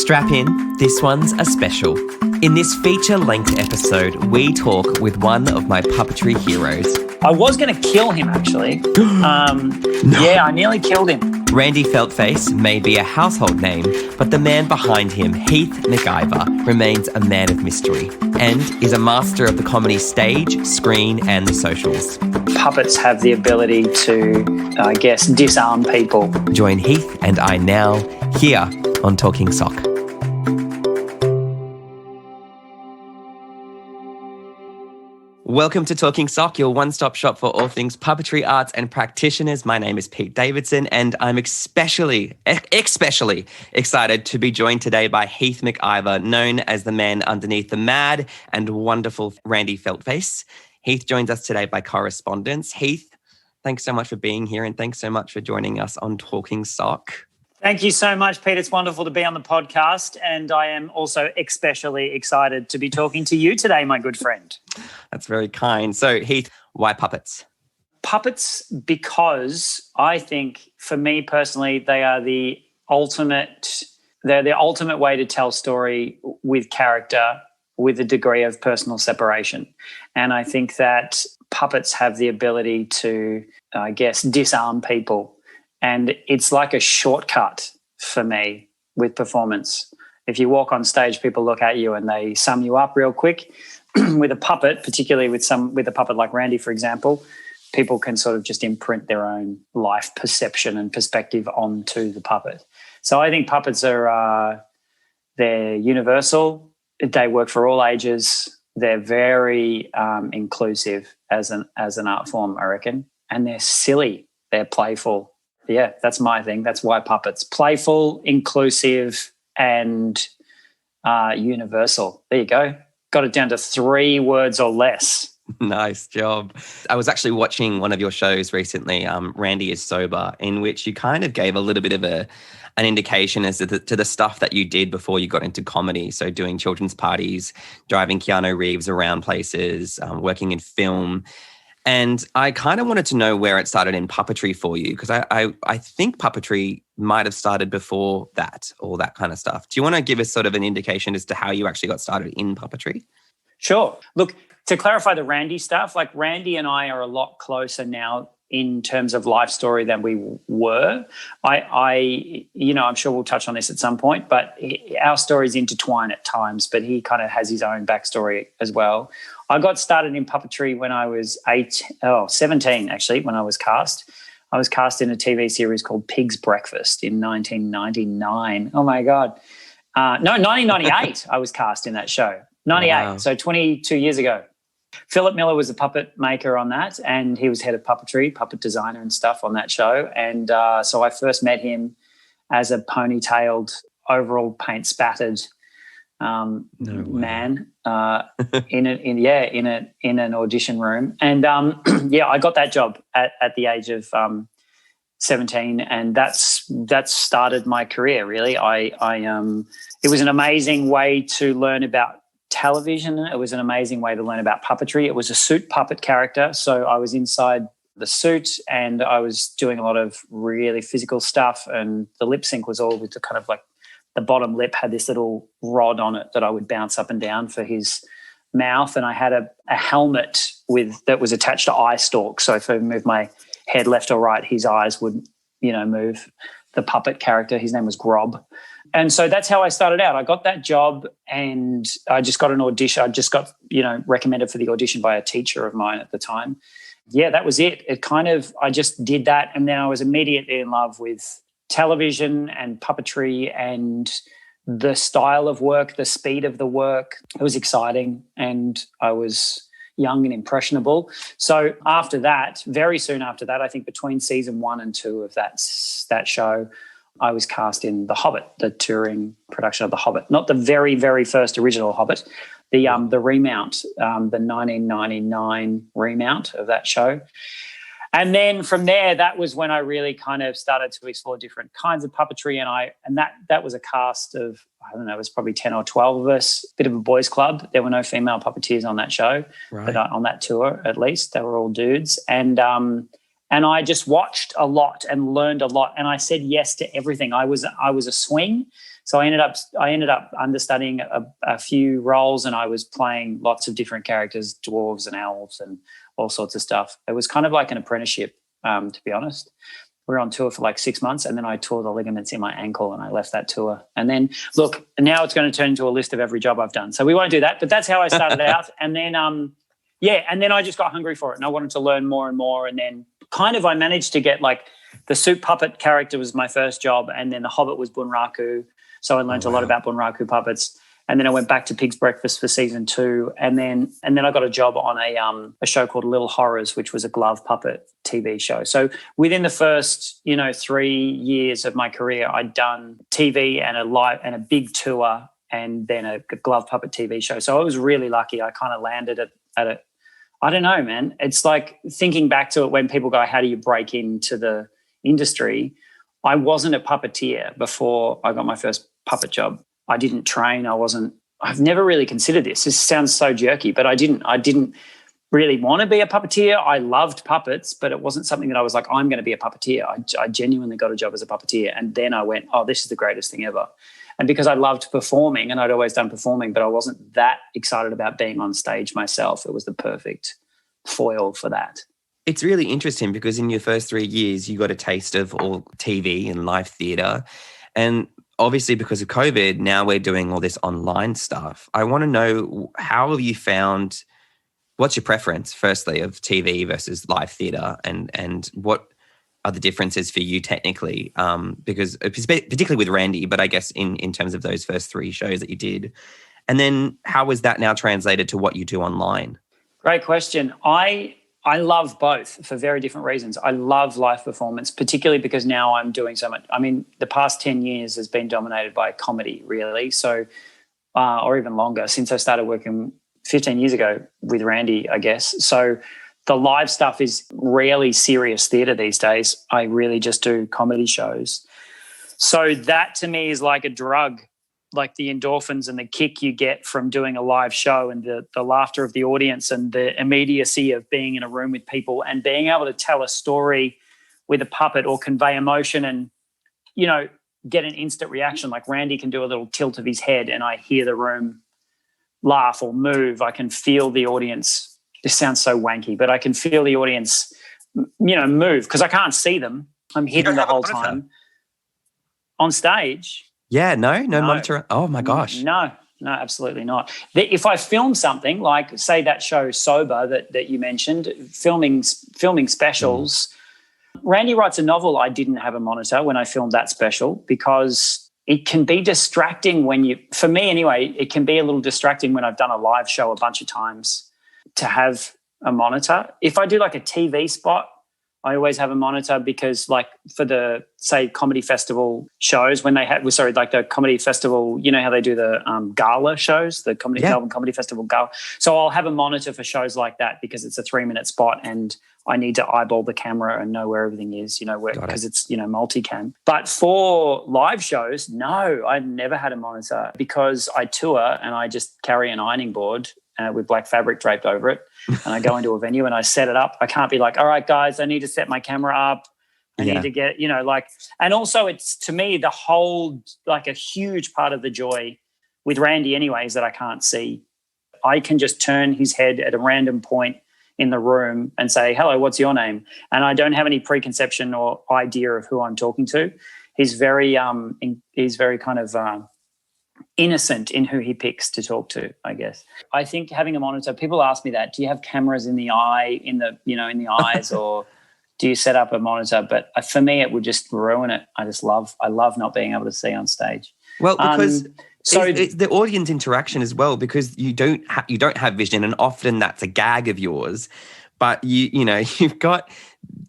Strap in, this one's a special. In this feature-length episode, we talk with one of my puppetry heroes. I was going to kill him, actually. Yeah, I nearly killed him. Randy Feltfaced may be a household name, but the man behind him, Heath McIvor, remains a man of mystery and is a master of the comedy stage, screen and the socials. Puppets have the ability to, disarm people. Join Heath and I now, here on Talking Sock. Welcome to Talking Sock, your one-stop shop for all things puppetry, arts and practitioners. My name is Pete Davidson and I'm especially excited to be joined today by Heath McIvor, known as the man underneath the mad and wonderful Randy Feltfaced. Heath joins us today by correspondence. Heath, thanks so much for being here and thanks so much for joining us on Talking Sock. Thank you so much, Pete. It's wonderful to be on the podcast, and I am also especially excited to be talking to you today, my good friend. That's very kind. So, Heath, why puppets? Puppets, because I think, for me personally, they are the ultimate way to tell story with character, with a degree of personal separation. And I think that puppets have the ability to, disarm people. And it's like a shortcut for me with performance. If you walk on stage, people look at you and they sum you up real quick. With a puppet, particularly with a puppet like Randy, for example, people can sort of just imprint their own life perception and perspective onto the puppet. So I think puppets they're universal. They work for all ages. They're very inclusive as an art form, I reckon. And they're silly. They're playful. Yeah, that's my thing. That's why puppets. Playful, inclusive, and universal. There you go. Got it down to 3 words or less. Nice job. I was actually watching one of your shows recently, Randy is Sober, in which you kind of gave a little bit of an indication as to the stuff that you did before you got into comedy. So doing children's parties, driving Keanu Reeves around places, working in film. And I kind of wanted to know where it started in puppetry for you, because I think puppetry might have started before that, all that kind of stuff. Do you want to give us sort of an indication as to how you actually got started in puppetry? Sure. Look, to clarify the Randy stuff, like Randy and I are a lot closer now in terms of life story than we were. I'm sure we'll touch on this at some point, but our stories intertwine at times, but he kind of has his own backstory as well. I got started in puppetry when I was 17, actually, when I was cast. I was cast in a TV series called Pig's Breakfast in 1999. Oh, my God. 1998 I was cast in that show. 98, wow. So 22 years ago. Philip Miller was a puppet maker on that, and he was head of puppetry, puppet designer and stuff on that show. And so I first met him as a ponytailed, overall paint spattered man in an audition room. And I got that job at the age of 17, and that's started my career, really. It was an amazing way to learn about television. It was an amazing way to learn about puppetry. It was a suit puppet character, so I was inside the suit and I was doing a lot of really physical stuff, and the lip sync was all with the kind of like the bottom lip had this little rod on it that I would bounce up and down for his mouth, and I had a helmet that was attached to eye stalks, so if I moved my head left or right, his eyes would move. The puppet character, his name was Grob. And so that's how I started out. I got that job and I just got an audition. I just got, recommended for the audition by a teacher of mine at the time. Yeah, that was it. I just did that, and then I was immediately in love with television and puppetry and the style of work, the speed of the work. It was exciting, and I was young and impressionable. So after that, very soon after that, I think between season 1 and 2 of that show, I was cast in The Hobbit, the touring production of The Hobbit. Not the very, very first original Hobbit, the remount, the 1999 remount of that show. And then from there, that was when I really kind of started to explore different kinds of puppetry. And that was a cast of, I don't know, it was probably 10 or 12 of us, a bit of a boys' club. There were no female puppeteers on that show, right. But on that tour, at least, they were all dudes. And And I just watched a lot and learned a lot. And I said yes to everything. I was a swing. So I ended up understudying a few roles, and I was playing lots of different characters, dwarves and elves and all sorts of stuff. It was kind of like an apprenticeship, to be honest. We were on tour for like 6 months, and then I tore the ligaments in my ankle and I left that tour. And then, look, now it's going to turn into a list of every job I've done. So we won't do that, but that's how I started out. And then, and then I just got hungry for it, and I wanted to learn more and more. And then kind of I managed to get like the soup puppet character was my first job, and then the Hobbit was Bunraku. So I learned a lot about Bunraku puppets. And then I went back to Pig's Breakfast for season 2. And then I got a job on a show called Little Horrors, which was a glove puppet TV show. So within the first, 3 years of my career, I'd done TV and a big tour, and then a glove puppet TV show. So I was really lucky. I kind of landed at it. I don't know, man. It's like thinking back to it when people go, how do you break into the industry? I wasn't a puppeteer before I got my first puppet job. I didn't train. I've never really considered this. This sounds so jerky, but I didn't really want to be a puppeteer. I loved puppets, but it wasn't something that I was like, I'm going to be a puppeteer. I genuinely got a job as a puppeteer. And then I went, oh, this is the greatest thing ever. And because I loved performing, and I'd always done performing, but I wasn't that excited about being on stage myself, it was the perfect foil for that. It's really interesting because in your first 3 years, you got a taste of all TV and live theatre. And obviously because of COVID, now we're doing all this online stuff. I want to know, how have you found, what's your preference, firstly, of TV versus live theatre, and what are the differences for you technically? Because particularly with Randy, but I guess in terms of those first 3 shows that you did. And then how is that now translated to what you do online? Great question. I love both for very different reasons. I love live performance, particularly because now I'm doing so much. I mean, the past 10 years has been dominated by comedy, really. So, or even longer, since I started working 15 years ago with Randy, I guess. So the live stuff is rarely serious theatre these days. I really just do comedy shows. So that to me is like a drug, like the endorphins and the kick you get from doing a live show, and the laughter of the audience and the immediacy of being in a room with people and being able to tell a story with a puppet or convey emotion and, get an instant reaction. Like Randy can do a little tilt of his head and I hear the room laugh or move. I can feel the audience. This sounds so wanky, but I can feel the audience, move because I can't see them. I'm hidden the whole time on stage. Yeah, no monitor. Oh my gosh. No, absolutely not. If I film something like, say, that show Sober that you mentioned, filming specials, Randy writes a novel. I didn't have a monitor when I filmed that special because it can be distracting for me anyway, it can be a little distracting when I've done a live show a bunch of times to have a monitor. If I do like a TV spot, I always have a monitor because, like, for the, say, comedy festival shows, when they had, like the comedy festival, you know how they do the gala shows, the Melbourne Comedy Festival gala. So I'll have a monitor for shows like that because it's a 3-minute spot and I need to eyeball the camera and know where everything is, because it's, multicam. But for live shows, no, I've never had a monitor because I tour and I just carry an ironing board with black fabric draped over it. And I go into a venue and I set it up. I can't be like, all right, guys, I need to set my camera up. I need to get, and also it's, to me, the whole, like a huge part of the joy with Randy anyway is that I can't see. I can just turn his head at a random point in the room and say, hello, what's your name? And I don't have any preconception or idea of who I'm talking to. He's very kind of innocent in who he picks to talk to, I guess. I think having a monitor, people ask me that, do you have cameras in the eye, in the eyes, or do you set up a monitor? But for me, it would just ruin it. I love not being able to see on stage. Well, because it's the audience interaction as well, because you don't have vision, and often that's a gag of yours. But you've got,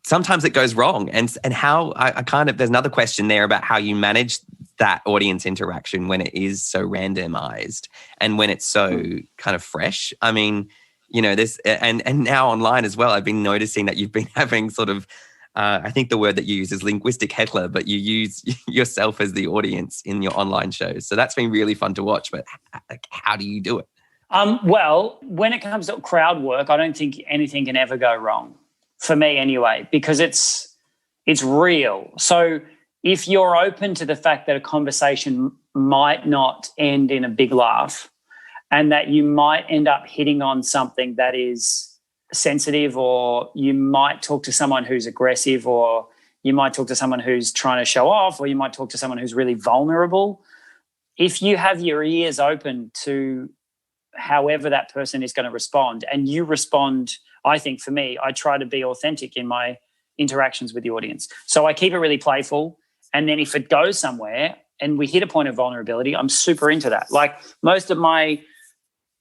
sometimes it goes wrong, and how I kind of, there's another question there about how you manage that audience interaction when it is so randomized and when it's so kind of fresh. I mean, this and now online as well, I've been noticing that you've been having sort of, I think the word that you use is linguistic heckler, but you use yourself as the audience in your online shows. So that's been really fun to watch, but how do you do it? Well, when it comes to crowd work, I don't think anything can ever go wrong for me anyway, because it's real. So if you're open to the fact that a conversation might not end in a big laugh and that you might end up hitting on something that is sensitive, or you might talk to someone who's aggressive, or you might talk to someone who's trying to show off, or you might talk to someone who's really vulnerable, if you have your ears open to however that person is going to respond, and you respond, I think for me, I try to be authentic in my interactions with the audience. So I keep it really playful. And then if it goes somewhere and we hit a point of vulnerability, I'm super into that. Like most of my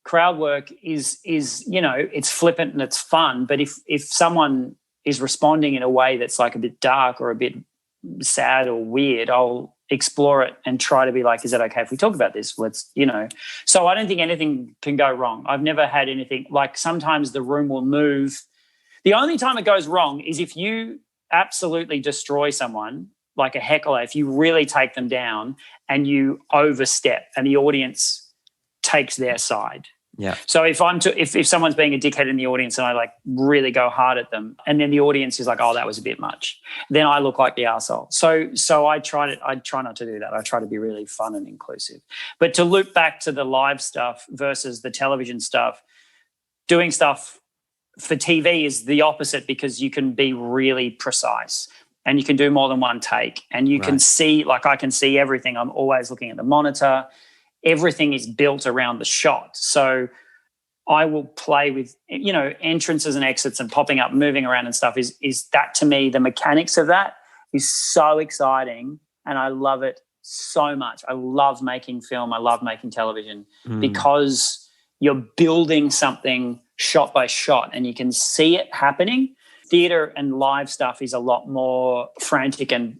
crowd work is it's flippant and it's fun. But if someone is responding in a way that's like a bit dark or a bit sad or weird, I'll explore it and try to be like, is it okay if we talk about this? So I don't think anything can go wrong. I've never had anything like, sometimes the room will move. The only time it goes wrong is if you absolutely destroy someone, like a heckler, if you really take them down and you overstep and the audience takes their side. Yeah. So if someone's being a dickhead in the audience and I like really go hard at them, and then the audience is like, oh, that was a bit much, then I look like the arsehole. So I try not to do that. I try to be really fun and inclusive. But to loop back to the live stuff versus the television stuff, doing stuff for TV is the opposite, because you can be really precise and you can do more than one take, and you can see, like I can see everything. I'm always looking at the monitor. Everything is built around the shot. So I will play with, entrances and exits and popping up, moving around and stuff is that, to me, the mechanics of that is so exciting, and I love it so much. I love making film. I love making television because you're building something shot by shot and you can see it happening. Theatre and live stuff is a lot more frantic and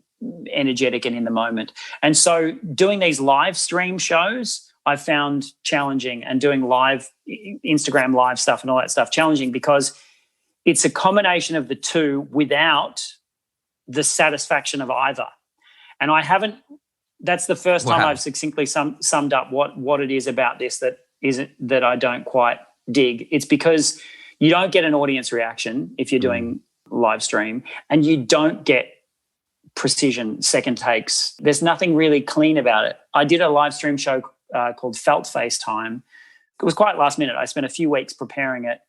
energetic and in the moment. And so doing these live stream shows I found challenging, and doing live Instagram live stuff and all that stuff challenging, because it's a combination of the two without the satisfaction of either. And that's the first time I've succinctly summed up what it is about this that I don't quite dig. It's because you don't get an audience reaction if you're doing live stream, and you don't get precision second takes. There's nothing really clean about it. I did a live stream show called Feltfaced time. It was quite last minute. I spent a few weeks preparing it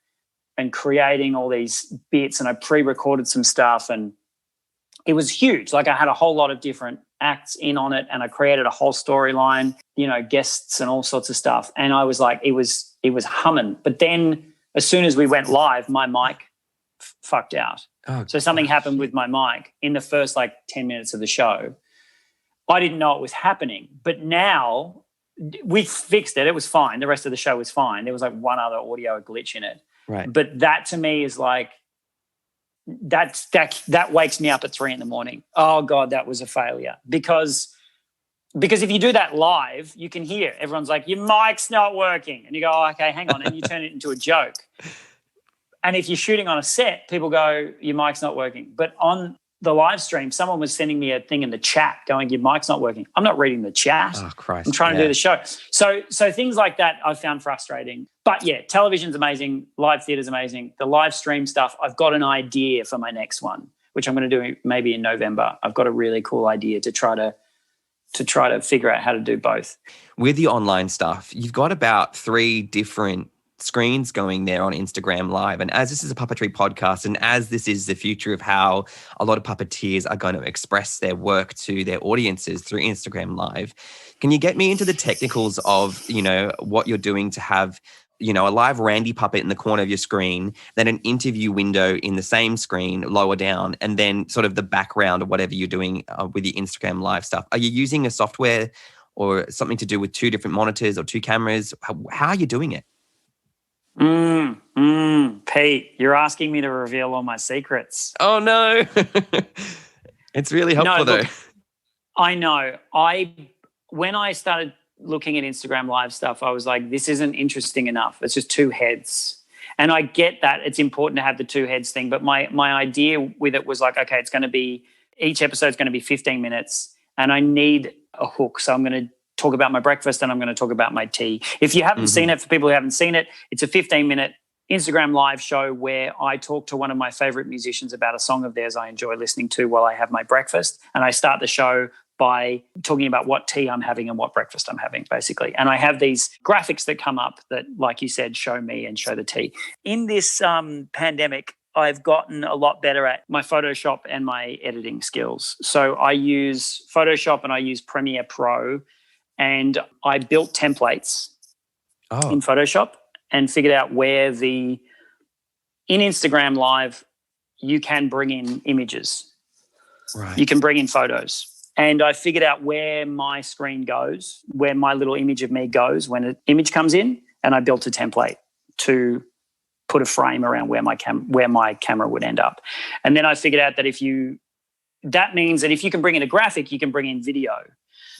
and creating all these bits, and I pre-recorded some stuff, and it was huge. Like I had a whole lot of different acts in on it, and I created a whole storyline, guests and all sorts of stuff. And I was like, it was humming. But then as soon as we went live, my mic fucked out. Oh, so something happened with my mic in the first 10 minutes of the show. I didn't know it was happening, but now we fixed it. It was fine. The rest of the show was fine. There was one other audio glitch in it. Right. But that to me is that wakes me up at 3 a.m. Oh God, that was a failure. Because if you do that live, you can hear everyone's like, your mic's not working. And you go, oh, okay, hang on. And you turn it into a joke. And if you're shooting on a set, people go, your mic's not working. But on the live stream, someone was sending me a thing in the chat going, your mic's not working. I'm not reading the chat. Oh, Christ. I'm trying to do the show. So things like that I've found frustrating. But yeah, television's amazing. Live theatre's amazing. The live stream stuff, I've got an idea for my next one, which I'm going to do maybe in November. I've got a really cool idea to try to figure out how to do both. With the online stuff, you've got about 3 different screens going there on Instagram Live. And as this is a puppetry podcast, and as this is the future of how a lot of puppeteers are going to express their work to their audiences through Instagram Live, can you get me into the technicals of, what you're doing to have, a live Randy puppet in the corner of your screen, then an interview window in the same screen lower down, and then sort of the background of whatever you're doing with your Instagram Live stuff? Are you using a software or something to do with 2 different monitors or 2 cameras? How are you doing it? Pete, you're asking me to reveal all my secrets. Oh no. It's really helpful though. I know. When I started looking at Instagram Live stuff, I was like, this isn't interesting enough. It's just 2 heads. And I get that it's important to have the 2 heads thing, but my idea with it was like, okay, each episode's going to be 15 minutes and I need a hook. So I'm going to talk about my breakfast and I'm going to talk about my tea. If you haven't seen it, for people who haven't seen it, it's a 15-minute Instagram live show where I talk to one of my favorite musicians about a song of theirs I enjoy listening to while I have my breakfast. And I start the show by talking about what tea I'm having and what breakfast I'm having, basically. And I have these graphics that come up that, like you said, show me and show the tea. In this pandemic, I've gotten a lot better at my Photoshop and my editing skills. So I use Photoshop and I use Premiere Pro, and I built templates in Photoshop and figured out where in Instagram Live, you can bring in images. Right. You can bring in photos. And I figured out where my screen goes, where my little image of me goes when an image comes in, and I built a template to put a frame around where my camera would end up. And then I figured out that that means that if you can bring in a graphic, you can bring in video.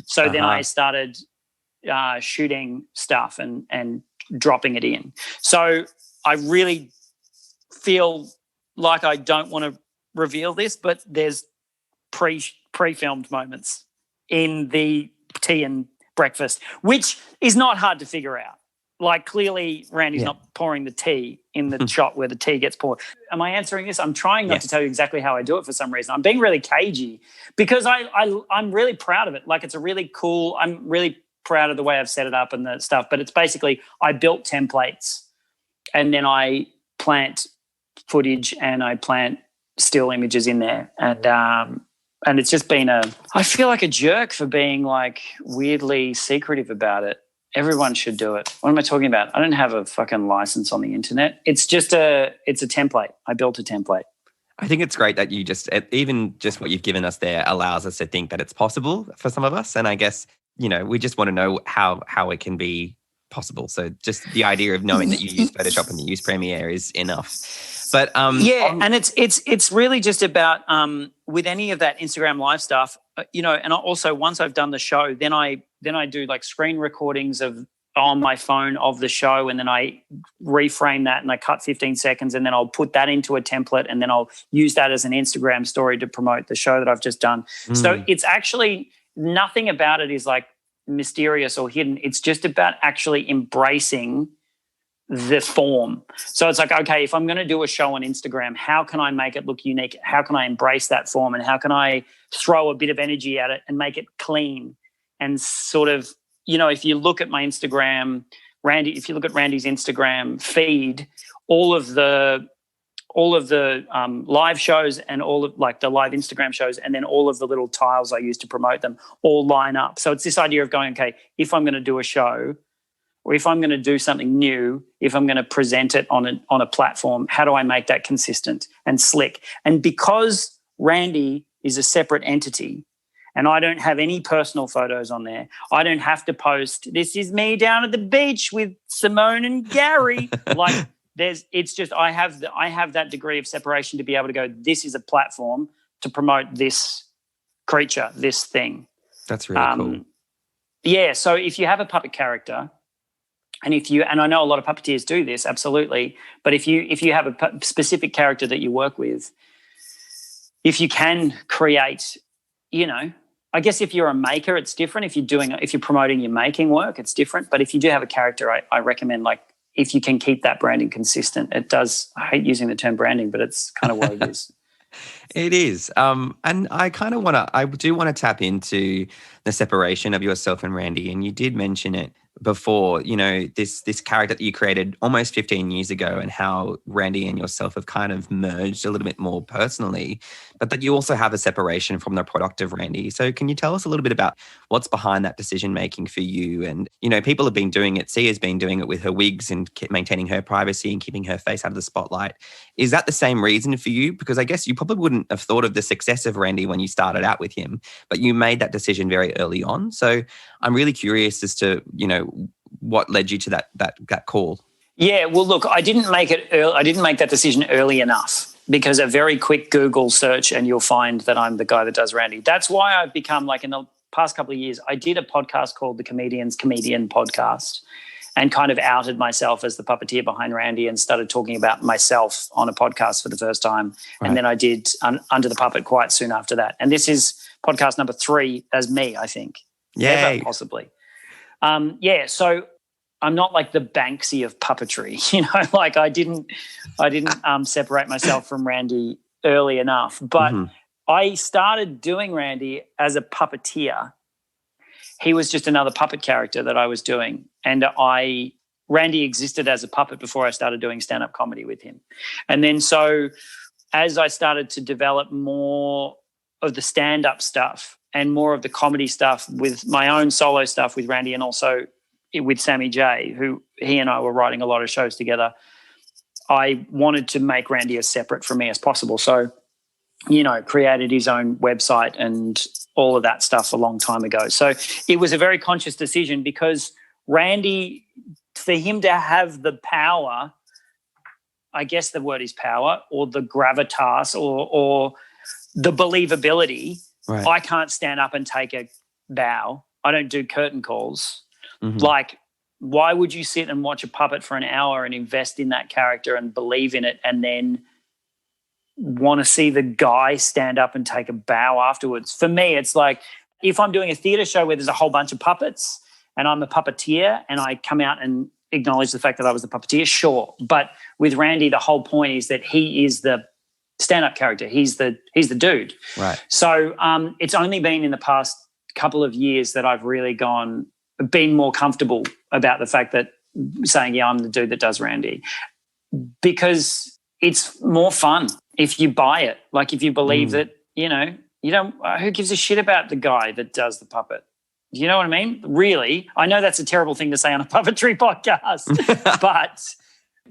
So then I started shooting stuff and dropping it in. So I really feel like I don't want to reveal this, but there's pre-filmed moments in the tea and breakfast, which is not hard to figure out. Like, clearly Randy's not pouring the tea in the shot where the tea gets poured. Am I answering this? I'm trying not to tell you exactly how I do it for some reason. I'm being really cagey because I'm really proud of it. Like, it's a really cool, I'm really proud of the way I've set it up and the stuff, but it's basically I built templates and then I plant footage and I plant still images in there. And it's just been I feel like a jerk for being like weirdly secretive about it. Everyone should do it. What am I talking about? I don't have a fucking license on the internet. It's a template. I built a template. I think it's great that you even just what you've given us there allows us to think that it's possible for some of us. And I guess, we just want to know how it can be possible. So just the idea of knowing that you use Photoshop and you use Premiere is enough. But and it's really just about with any of that Instagram Live stuff, and also once I've done the show, then I do like screen recordings on my phone of the show, and then I reframe that and I cut 15 seconds, and then I'll put that into a template, and then I'll use that as an Instagram story to promote the show that I've just done. So it's actually nothing about it is like mysterious or hidden. It's just about actually embracing the form. So it's like, okay, if I'm going to do a show on Instagram, how can I make it look unique? How can I embrace that form? And how can I throw a bit of energy at it and make it clean? And sort of, if you look at my Instagram, if you look at Randy's Instagram feed, all of the live shows and all of like the live Instagram shows, and then all of the little tiles I use to promote them all line up. So it's this idea of going, okay, if I'm going to do a show, or if I'm going to do something new, if I'm going to present it on a platform, how do I make that consistent and slick? And because Randy is a separate entity and I don't have any personal photos on there, I don't have to post, this is me down at the beach with Simone and Gary. Like it's just I have that degree of separation to be able to go, this is a platform to promote this creature, this thing. That's really cool. Yeah, so if you have a puppet character, and I know a lot of puppeteers do this, absolutely. But if you have a specific character that you work with, if you can create, I guess if you're a maker, it's different. If you're promoting your making work, it's different. But if you do have a character, I recommend if you can keep that branding consistent. It does. I hate using the term branding, but it's kind of what it is. It is. And I do want to tap into the separation of yourself and Randy. And you did mention it before, this character that you created almost 15 years ago, and how Randy and yourself have kind of merged a little bit more personally, but that you also have a separation from the product of Randy. So can you tell us a little bit about what's behind that decision-making for you? And, people have been doing it. Sia's been doing it with her wigs and maintaining her privacy and keeping her face out of the spotlight. Is that the same reason for you? Because I guess you probably wouldn't have thought of the success of Randy when you started out with him, but you made that decision very early on. So I'm really curious as to, what led you to that call. Yeah, well, look, I didn't make that decision early enough, because a very quick Google search and you'll find that I'm the guy that does Randy. That's why I've become, in the past couple of years, I did a podcast called the Comedian's Comedian Podcast, and kind of outed myself as the puppeteer behind Randy and started talking about myself on a podcast for the first time. Right. And then I did Under the Puppet quite soon after that. And this is podcast number 3 as me, I think. Yay. Ever, possibly. So I'm not like the Banksy of puppetry, you know, like I didn't separate myself from Randy early enough. But I started doing Randy as a puppeteer. He was just another puppet character that I was doing. And Randy existed as a puppet before I started doing stand-up comedy with him. And then so as I started to develop more of the stand-up stuff and more of the comedy stuff with my own solo stuff with Randy and also with Sammy J, who he and I were writing a lot of shows together, I wanted to make Randy as separate from me as possible. So, you know, created his own website and all of that stuff a long time ago. So it was a very conscious decision because Randy, for him to have the power, I guess the word is power, or the gravitas or the believability, right. I can't stand up and take a bow. I don't do curtain calls. Like, why would you sit and watch a puppet for an hour and invest in that character and believe in it and then want to see the guy stand up and take a bow afterwards? For me, it's like if I'm doing a theatre show where there's a whole bunch of puppets and I'm a puppeteer and I come out and acknowledge the fact that I was the puppeteer, sure. But with Randy, the whole point is that he is the stand-up character. He's the dude. Right. So it's only been in the past couple of years that I've really been more comfortable about the fact that saying, yeah, I'm the dude that does Randy, because it's more fun if you buy it. Like if you believe that, you know, you don't, who gives a shit about the guy that does the puppet? Do you know what I mean? Really? I know that's a terrible thing to say on a puppetry podcast, but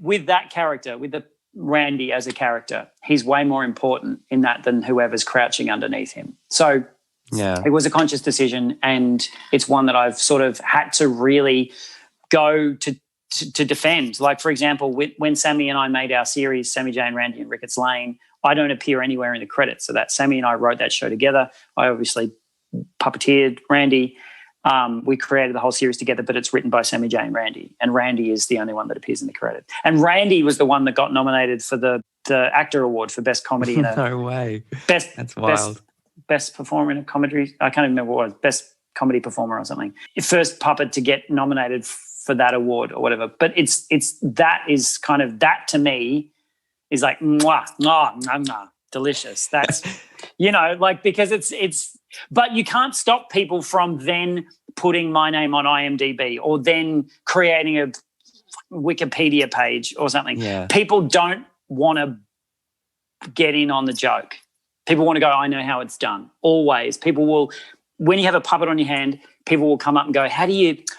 with that character, with the Randy as a character, he's way more important in that than whoever's crouching underneath him. So yeah, it was a conscious decision, and it's one that I've sort of had to really go to defend. Like, for example, when Sammy and I made our series, Sammy J and Randy and Ricketts Lane, I don't appear anywhere in the credits. So that Sammy and I wrote that show together. I obviously puppeteered Randy. We created the whole series together, but it's written by Sammy J and Randy is the only one that appears in the credit. And Randy was the one that got nominated for the actor award for best comedy. No way. That's wild. Best performer in a comedy. I can't even remember what it was. Best comedy performer or something. First puppet to get nominated for that award or whatever. But it's that is kind of, that to me is like mwah, mwah, mwah, mwah, delicious. That's, you know, like, because it's but you can't stop people from then putting my name on IMDb or then creating a Wikipedia page or something. Yeah. People don't want to get in on the joke. People want to go, I know how it's done. Always. People will, when you have a puppet on your hand, people will come up and go,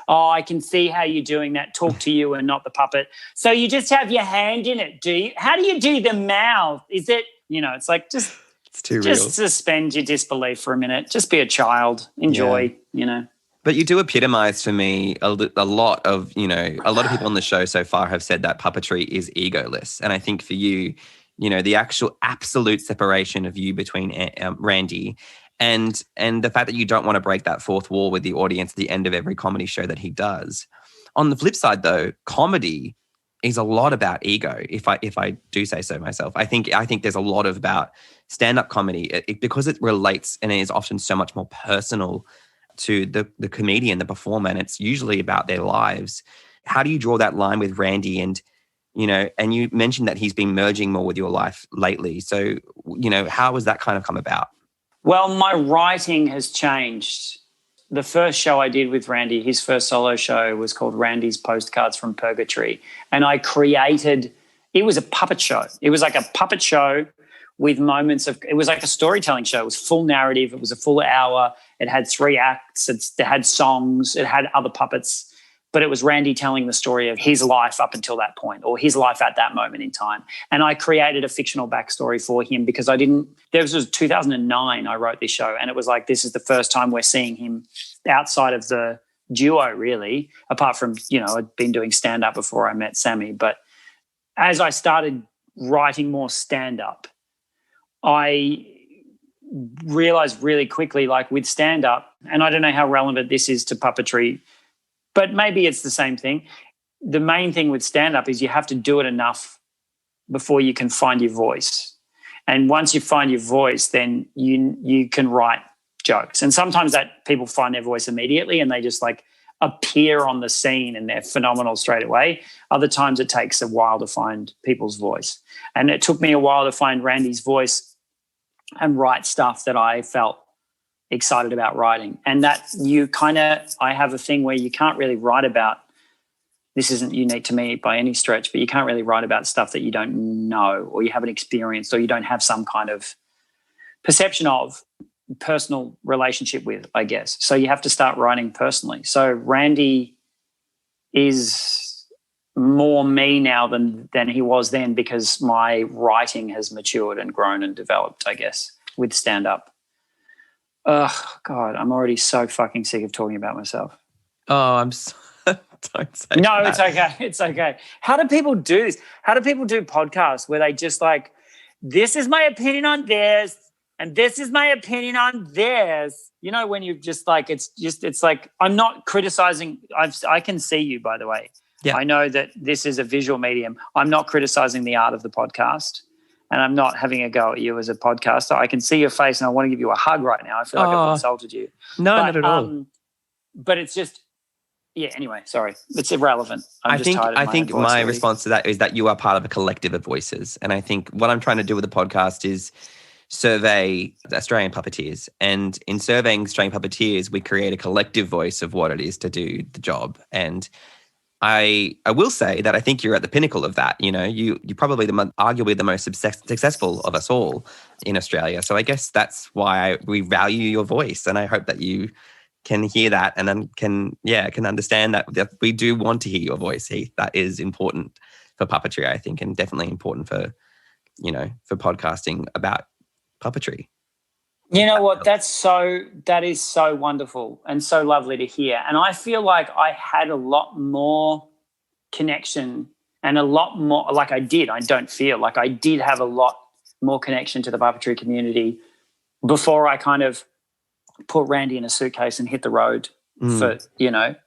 I can see how you're doing that. Talk to you and not the puppet. So you just have your hand in it, do you? How do you do the mouth? Is it, you know, it's like it's too real. Just suspend your disbelief for a minute. Just be a child. Enjoy, you know. But you do epitomize for me a lot of, you know, a lot of people on the show so far have said that puppetry is egoless. And I think for you, you know, the actual absolute separation of you between Randy and the fact that you don't want to break that fourth wall with the audience at the end of every comedy show that he does. On the flip side, though, comedy is a lot about ego, if I do say so myself. I think there's a lot about stand-up comedy because it relates and it is often so much more personal to the comedian, the performer, and it's usually about their lives. How do you draw that line with Randy? And, you know, and you mentioned that he's been merging more with your life lately. So, you know, how has that kind of come about? Well, my writing has changed. The first show I did with Randy, his first solo show, was called Randy's Postcards from Purgatory. And I created, it was a puppet show. It was like a puppet show with moments of, it was like a storytelling show. It was full narrative. It was a full hour. It had 3 acts. It had songs. It had other puppets. But it was Randy telling the story of his life up until that point, or his life at that moment in time. And I created a fictional backstory for him because this was 2009 I wrote this show, and it was like, this is the first time we're seeing him outside of the duo, really, apart from, you know, I'd been doing stand-up before I met Sammy. But as I started writing more stand-up, I realized really quickly, like with stand-up, and I don't know how relevant this is to puppetry, but maybe it's the same thing. The main thing with stand-up is you have to do it enough before you can find your voice. And once you find your voice, then you can write jokes. And sometimes that people find their voice immediately and they just like appear on the scene and they're phenomenal straight away. Other times it takes a while to find people's voice. And it took me a while to find Randy's voice and write stuff that I felt excited about writing. And that I have a thing where you can't really write about, this isn't unique to me by any stretch, but you can't really write about stuff that you don't know or you haven't experienced or you don't have some kind of perception of, personal relationship with, I guess. So you have to start writing personally. So Randy is more me now than he was then, because my writing has matured and grown and developed, I guess, with stand-up. Oh, God, I'm already so fucking sick of talking about myself. Oh, I'm so... Don't say no, that. It's okay. It's okay. How do people do this? How do people do podcasts where they just like, this is my opinion on this, and this is my opinion on this? You know, when you've just like, it's like, I'm not criticizing. I can see you, by the way. Yeah. I know that this is a visual medium. I'm not criticizing the art of the podcast, and I'm not having a go at you as a podcaster. I can see your face and I want to give you a hug right now. I feel like I've insulted you. No, not at all. But it's just, yeah, anyway, sorry. It's irrelevant. I think my response to that is that you are part of a collective of voices. And I think what I'm trying to do with the podcast is survey the Australian puppeteers. And in surveying Australian puppeteers, we create a collective voice of what it is to do the job. And I will say that I think you're at the pinnacle of that. You know, you're probably arguably the most successful of us all in Australia. So I guess that's why we value your voice. And I hope that you can hear that and then can understand that we do want to hear your voice, Heath. That is important for puppetry, I think, and definitely important for podcasting about puppetry. You know what? That is so wonderful and so lovely to hear. And I feel like I had a lot more connection and a lot more, like I don't feel like I did have a lot more connection to the puppetry community before I kind of put Randy in a suitcase and hit the road for,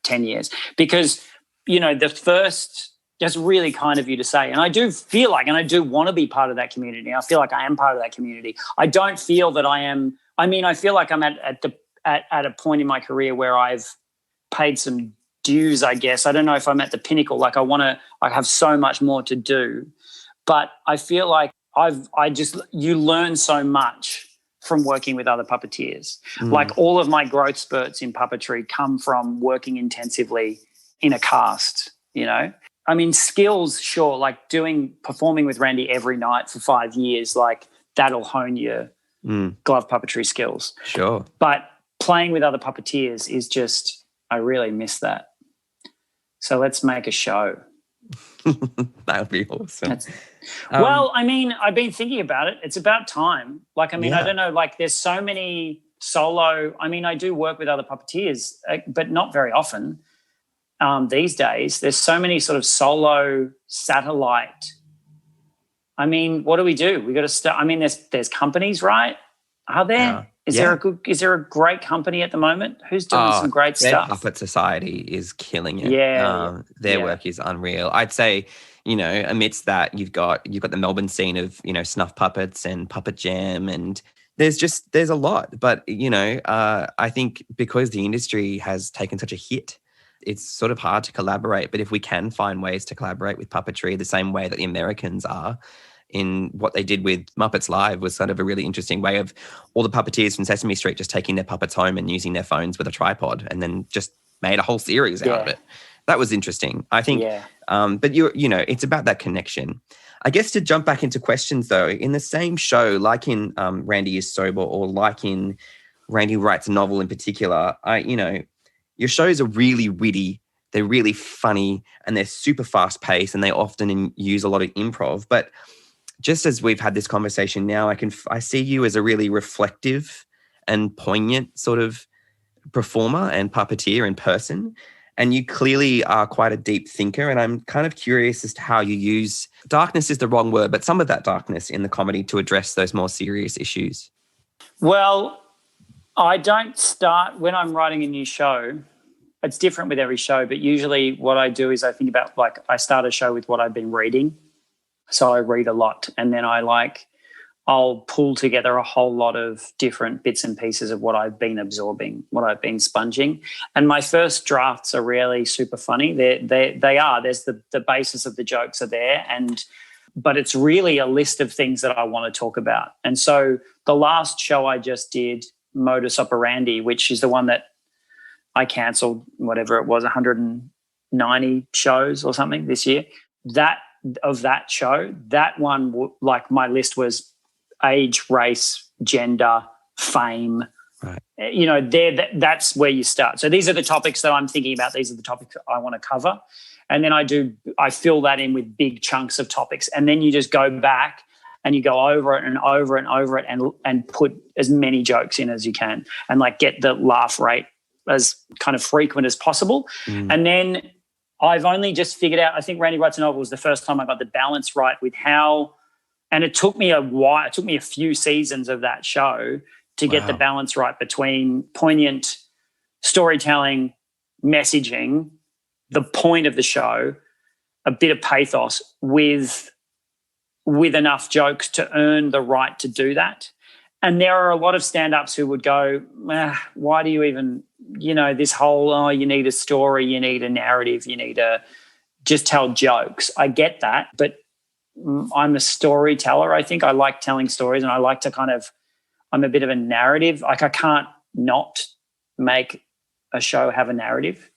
10 years. Because, the first, that's really kind of you to say. And I do feel like, and I do want to be part of that community. I feel like I am part of that community. I don't feel that I am, I feel like I'm at a point in my career where I've paid some dues, I guess. I don't know if I'm at the pinnacle. Like I have so much more to do, but I feel like you learn so much from working with other puppeteers. Like all of my growth spurts in puppetry come from working intensively in a cast, skills, sure, like performing with Randy every night for 5 years, like that'll hone your glove puppetry skills. Sure. But playing with other puppeteers is just, I really miss that. So let's make a show. That would be awesome. I've been thinking about it. It's about time. I don't know, there's so many solo, I do work with other puppeteers, but not very often these days. There's so many sort of solo satellite. What do? We got to start. There's companies, right? Are there? Yeah. Is there a great company at the moment? Who's doing some great stuff? Puppet Society is killing it. Their work is unreal. I'd say, amidst that, you've got the Melbourne scene of, snuff puppets and Puppet Jam, and there's a lot. But, I think because the industry has taken such a hit, it's sort of hard to collaborate. But if we can find ways to collaborate with puppetry the same way that the Americans are, in what they did with Muppets Live was sort of a really interesting way of all the puppeteers from Sesame Street just taking their puppets home and using their phones with a tripod and then just made a whole series out of it. That was interesting, I think. But it's about that connection. I guess to jump back into questions though, in the same show, like in Randy is Sober or like in Randy Writes a Novel in particular, your shows are really witty, they're really funny, and they're super fast paced, and they often use a lot of improv. But just as we've had this conversation now, I see you as a really reflective and poignant sort of performer and puppeteer in person. And you clearly are quite a deep thinker. And I'm kind of curious as to how you use, darkness is the wrong word, but some of that darkness in the comedy to address those more serious issues. Well, I don't start, when I'm writing a new show, it's different with every show, but usually what I do is I think about, I start a show with what I've been reading. So I read a lot, and then I I'll pull together a whole lot of different bits and pieces of what I've been absorbing, what I've been sponging. And my first drafts are really super funny. They are. There's the basis of the jokes are there, but it's really a list of things that I want to talk about. And so the last show I just did, Modus Operandi, which is the one that I cancelled, whatever it was, 190 shows or something this year. That show, that one, like my list was age, race, gender, fame. Right. You know, that's where you start. So these are the topics that I'm thinking about. These are the topics I want to cover. And then I fill that in with big chunks of topics. And then you just go back and you go over it and over and over it and put as many jokes in as you can and like get the laugh rate as kind of frequent as possible. And then I've only just figured out, I think Randy Writes a Novel was the first time I got the balance right with how, and it took me a while, it took me a few seasons of that show to get the balance right between poignant storytelling, messaging, the point of the show, a bit of pathos with enough jokes to earn the right to do that. And there are a lot of stand-ups who would go, why do you even, this whole, you need a story, you need a narrative, you need to just tell jokes. I get that, but I'm a storyteller, I think. I like telling stories and I like to I'm a bit of a narrative. Like I can't not make a show have a narrative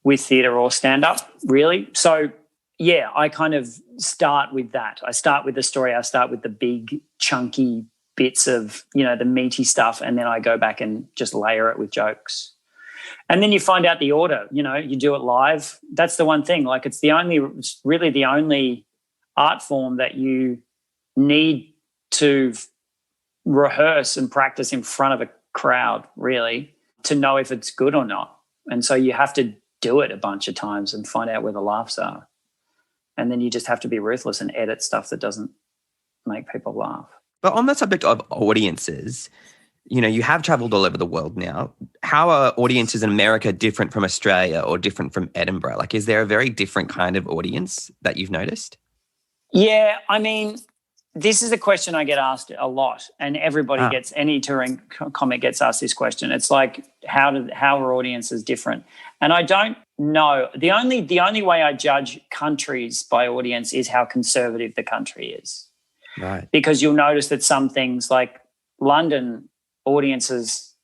with theatre or stand-up, really. So, yeah, I kind of start with that. I start with the story. I start with the big, chunky bits of, the meaty stuff, and then I go back and just layer it with jokes. And then you find out the order, you do it live. That's the one thing. Like it's really the only art form that you need to rehearse and practice in front of a crowd, really, to know if it's good or not. And so you have to do it a bunch of times and find out where the laughs are. And then you just have to be ruthless and edit stuff that doesn't make people laugh. But on the subject of audiences, you have traveled all over the world now. How are audiences in America different from Australia or different from Edinburgh? Like, is there a very different kind of audience that you've noticed? Yeah, I mean, this is a question I get asked a lot, and everybody any touring comic gets asked this question. It's like, how are audiences different? And I don't know. The only way I judge countries by audience is how conservative the country is. Right. Because you'll notice that some things like London audiences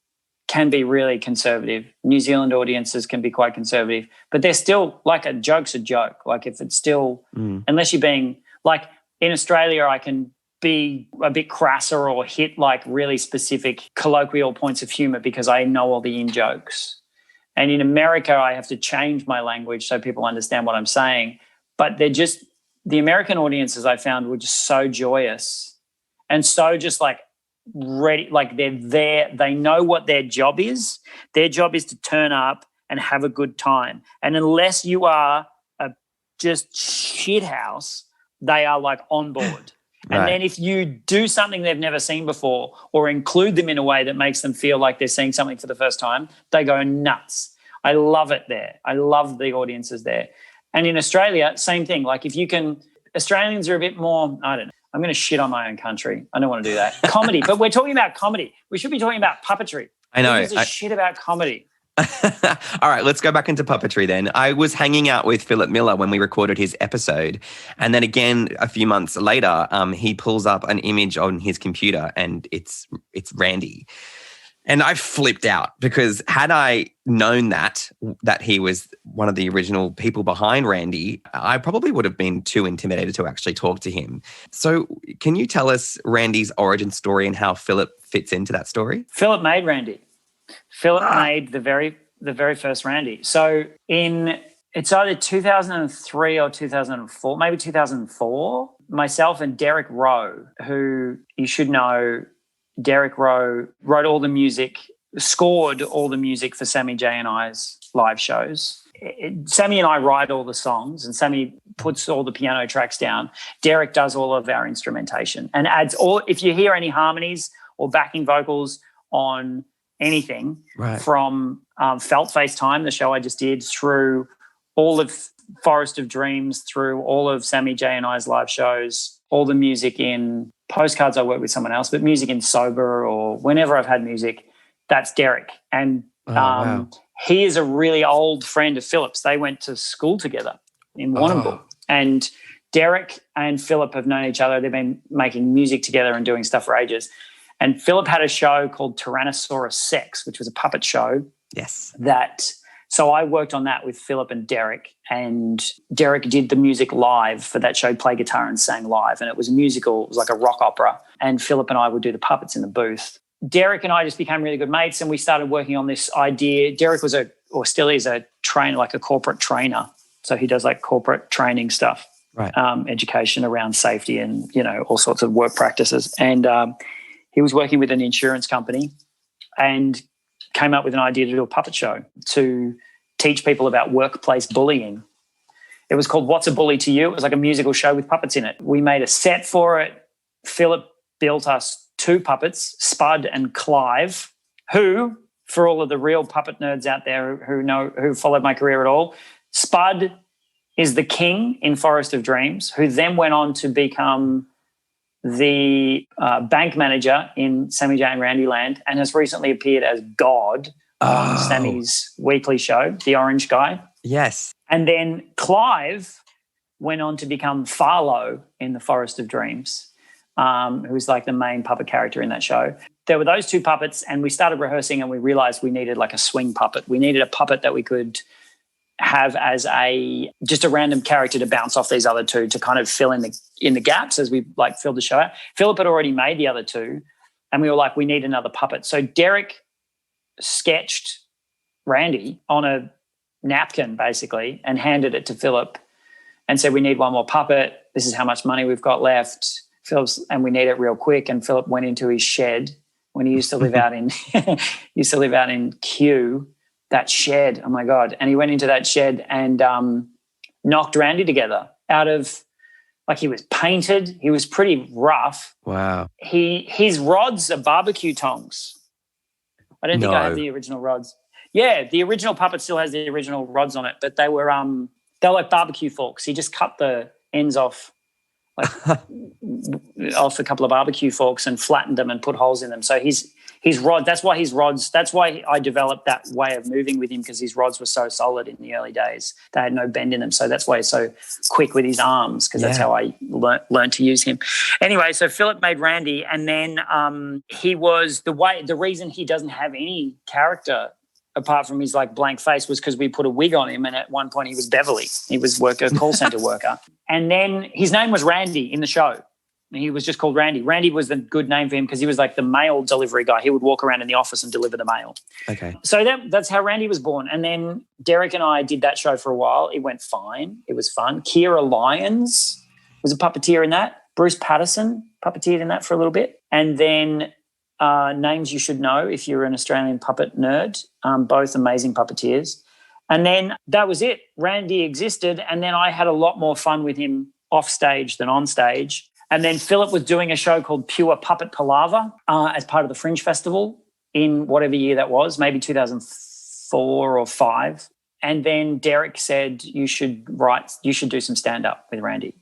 can be really conservative. New Zealand audiences can be quite conservative, but they're still like a joke's a joke. Like if it's still, unless you're being like in Australia, I can be a bit crasser or hit like really specific colloquial points of humor because I know all the in-jokes. And in America, I have to change my language so people understand what I'm saying. But the American audiences I found were just so joyous and so just like ready, like they're there, they know what their job is. Their job is to turn up and have a good time. And unless you are a just shithouse, they are like on board. Right. And then if you do something they've never seen before or include them in a way that makes them feel like they're seeing something for the first time, they go nuts. I love it there. I love the audiences there. And in Australia, same thing. Like if you can, Australians are a bit more, I don't know, I'm going to shit on my own country. I don't want to do that. Comedy, but we're talking about comedy. We should be talking about puppetry. I know. Who gives a shit about comedy? All right, let's go back into puppetry then. I was hanging out with Philip Miller when we recorded his episode. And then again, a few months later, he pulls up an image on his computer and it's Randy. And I flipped out because had I known that he was one of the original people behind Randy, I probably would have been too intimidated to actually talk to him. So can you tell us Randy's origin story and how Philip fits into that story? Philip made Randy. Philip made the very first Randy. So it's either 2003 or 2004, maybe 2004, myself and Derek Rowe, who you should know, Derek Rowe wrote all the music, scored all the music for Sammy J and I's live shows. Sammy and I write all the songs and Sammy puts all the piano tracks down. Derek does all of our instrumentation and adds all, if you hear any harmonies or backing vocals on anything from Feltfaced Time, the show I just did, through all of Forest of Dreams, through all of Sammy J and I's live shows, all the music in Postcards, I work with someone else, but music in Sober or whenever I've had music, that's Derek. And wow. he is a really old friend of Philip's. They went to school together in Warrnambool. And Derek and Philip have known each other. They've been making music together and doing stuff for ages. And Philip had a show called Tyrannosaurus Sex, which was a puppet show. Yes. So I worked on that with Philip and Derek did the music live for that show, play guitar and sang live. And it was a musical, it was like a rock opera. And Philip and I would do the puppets in the booth. Derek and I just became really good mates and we started working on this idea. Derek was still is a trainer, like a corporate trainer. So he does like corporate training stuff, right? Education around safety and, all sorts of work practices. And he was working with an insurance company and came up with an idea to do a puppet show to teach people about workplace bullying. It was called What's a Bully to You? It was like a musical show with puppets in it. We made a set for it. Philip built us 2 puppets, Spud and Clive, who, for all of the real puppet nerds out there who followed my career at all, Spud is the king in Forest of Dreams, who then went on to become the bank manager in Sammy J and Randy Land and has recently appeared as God on Sammy's weekly show, The Orange Guy. Yes. And then Clive went on to become Farlow in the Forest of Dreams, who was like the main puppet character in that show. There were those 2 puppets and we started rehearsing and we realised we needed like a swing puppet. We needed a puppet that we could have as just a random character to bounce off these other 2 to kind of fill in the gaps as we like filled the show out. Philip had already made the other 2 and we were like, we need another puppet. So Derek sketched Randy on a napkin basically and handed it to Philip and said, we need one more puppet. This is how much money we've got left. And we need it real quick. And Philip went into his shed when he used to live out in Kew. That shed, oh my God. And he went into that shed and knocked Randy together out of, like he was painted. He was pretty rough. Wow. His rods are barbecue tongs. I don't think I have the original rods. Yeah, the original puppet still has the original rods on it, but they were like barbecue forks. He just cut the ends off off a couple of barbecue forks and flattened them and put holes in them. So his rod, that's why I developed that way of moving with him, because his rods were so solid in the early days. They had no bend in them. So that's why he's so quick with his arms, because that's how I learned to use him. Anyway, so Philip made Randy, and then he was the reason he doesn't have any character apart from his like blank face was because we put a wig on him, and at one point he was Beverly. He was a call center worker. And then his name was Randy in the show. He was just called Randy. Randy was the good name for him because he was like the mail delivery guy. He would walk around in the office and deliver the mail. Okay. So that's how Randy was born. And then Derek and I did that show for a while. It went fine. It was fun. Kira Lyons was a puppeteer in that. Bruce Patterson puppeteered in that for a little bit. And then names you should know if you're an Australian puppet nerd, both amazing puppeteers. And then that was it. Randy existed, and then I had a lot more fun with him off stage than on stage. And then Philip was doing a show called Pure Puppet Palaver as part of the Fringe Festival in whatever year that was, maybe 2004 or 5. And then Derek said, you should do some stand-up with Randy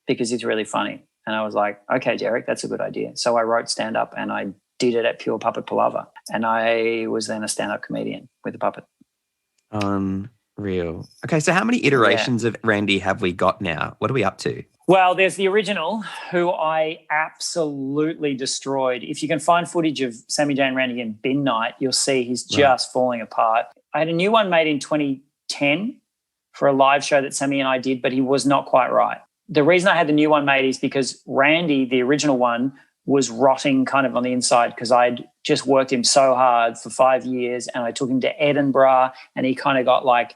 because he's really funny. And I was like, okay, Derek, that's a good idea. So I wrote stand-up and I did it at Pure Puppet Palaver. And I was then a stand-up comedian with a puppet. Unreal. Okay, so how many iterations of Randy have we got now? What are we up to? Well, there's the original, who I absolutely destroyed. If you can find footage of Sammy J and Randy in Bin Night, you'll see he's just falling apart. I had a new one made in 2010 for a live show that Sammy and I did, but he was not quite right. The reason I had the new one made is because Randy, the original one, was rotting kind of on the inside because I'd just worked him so hard for 5 years, and I took him to Edinburgh, and he kind of got like,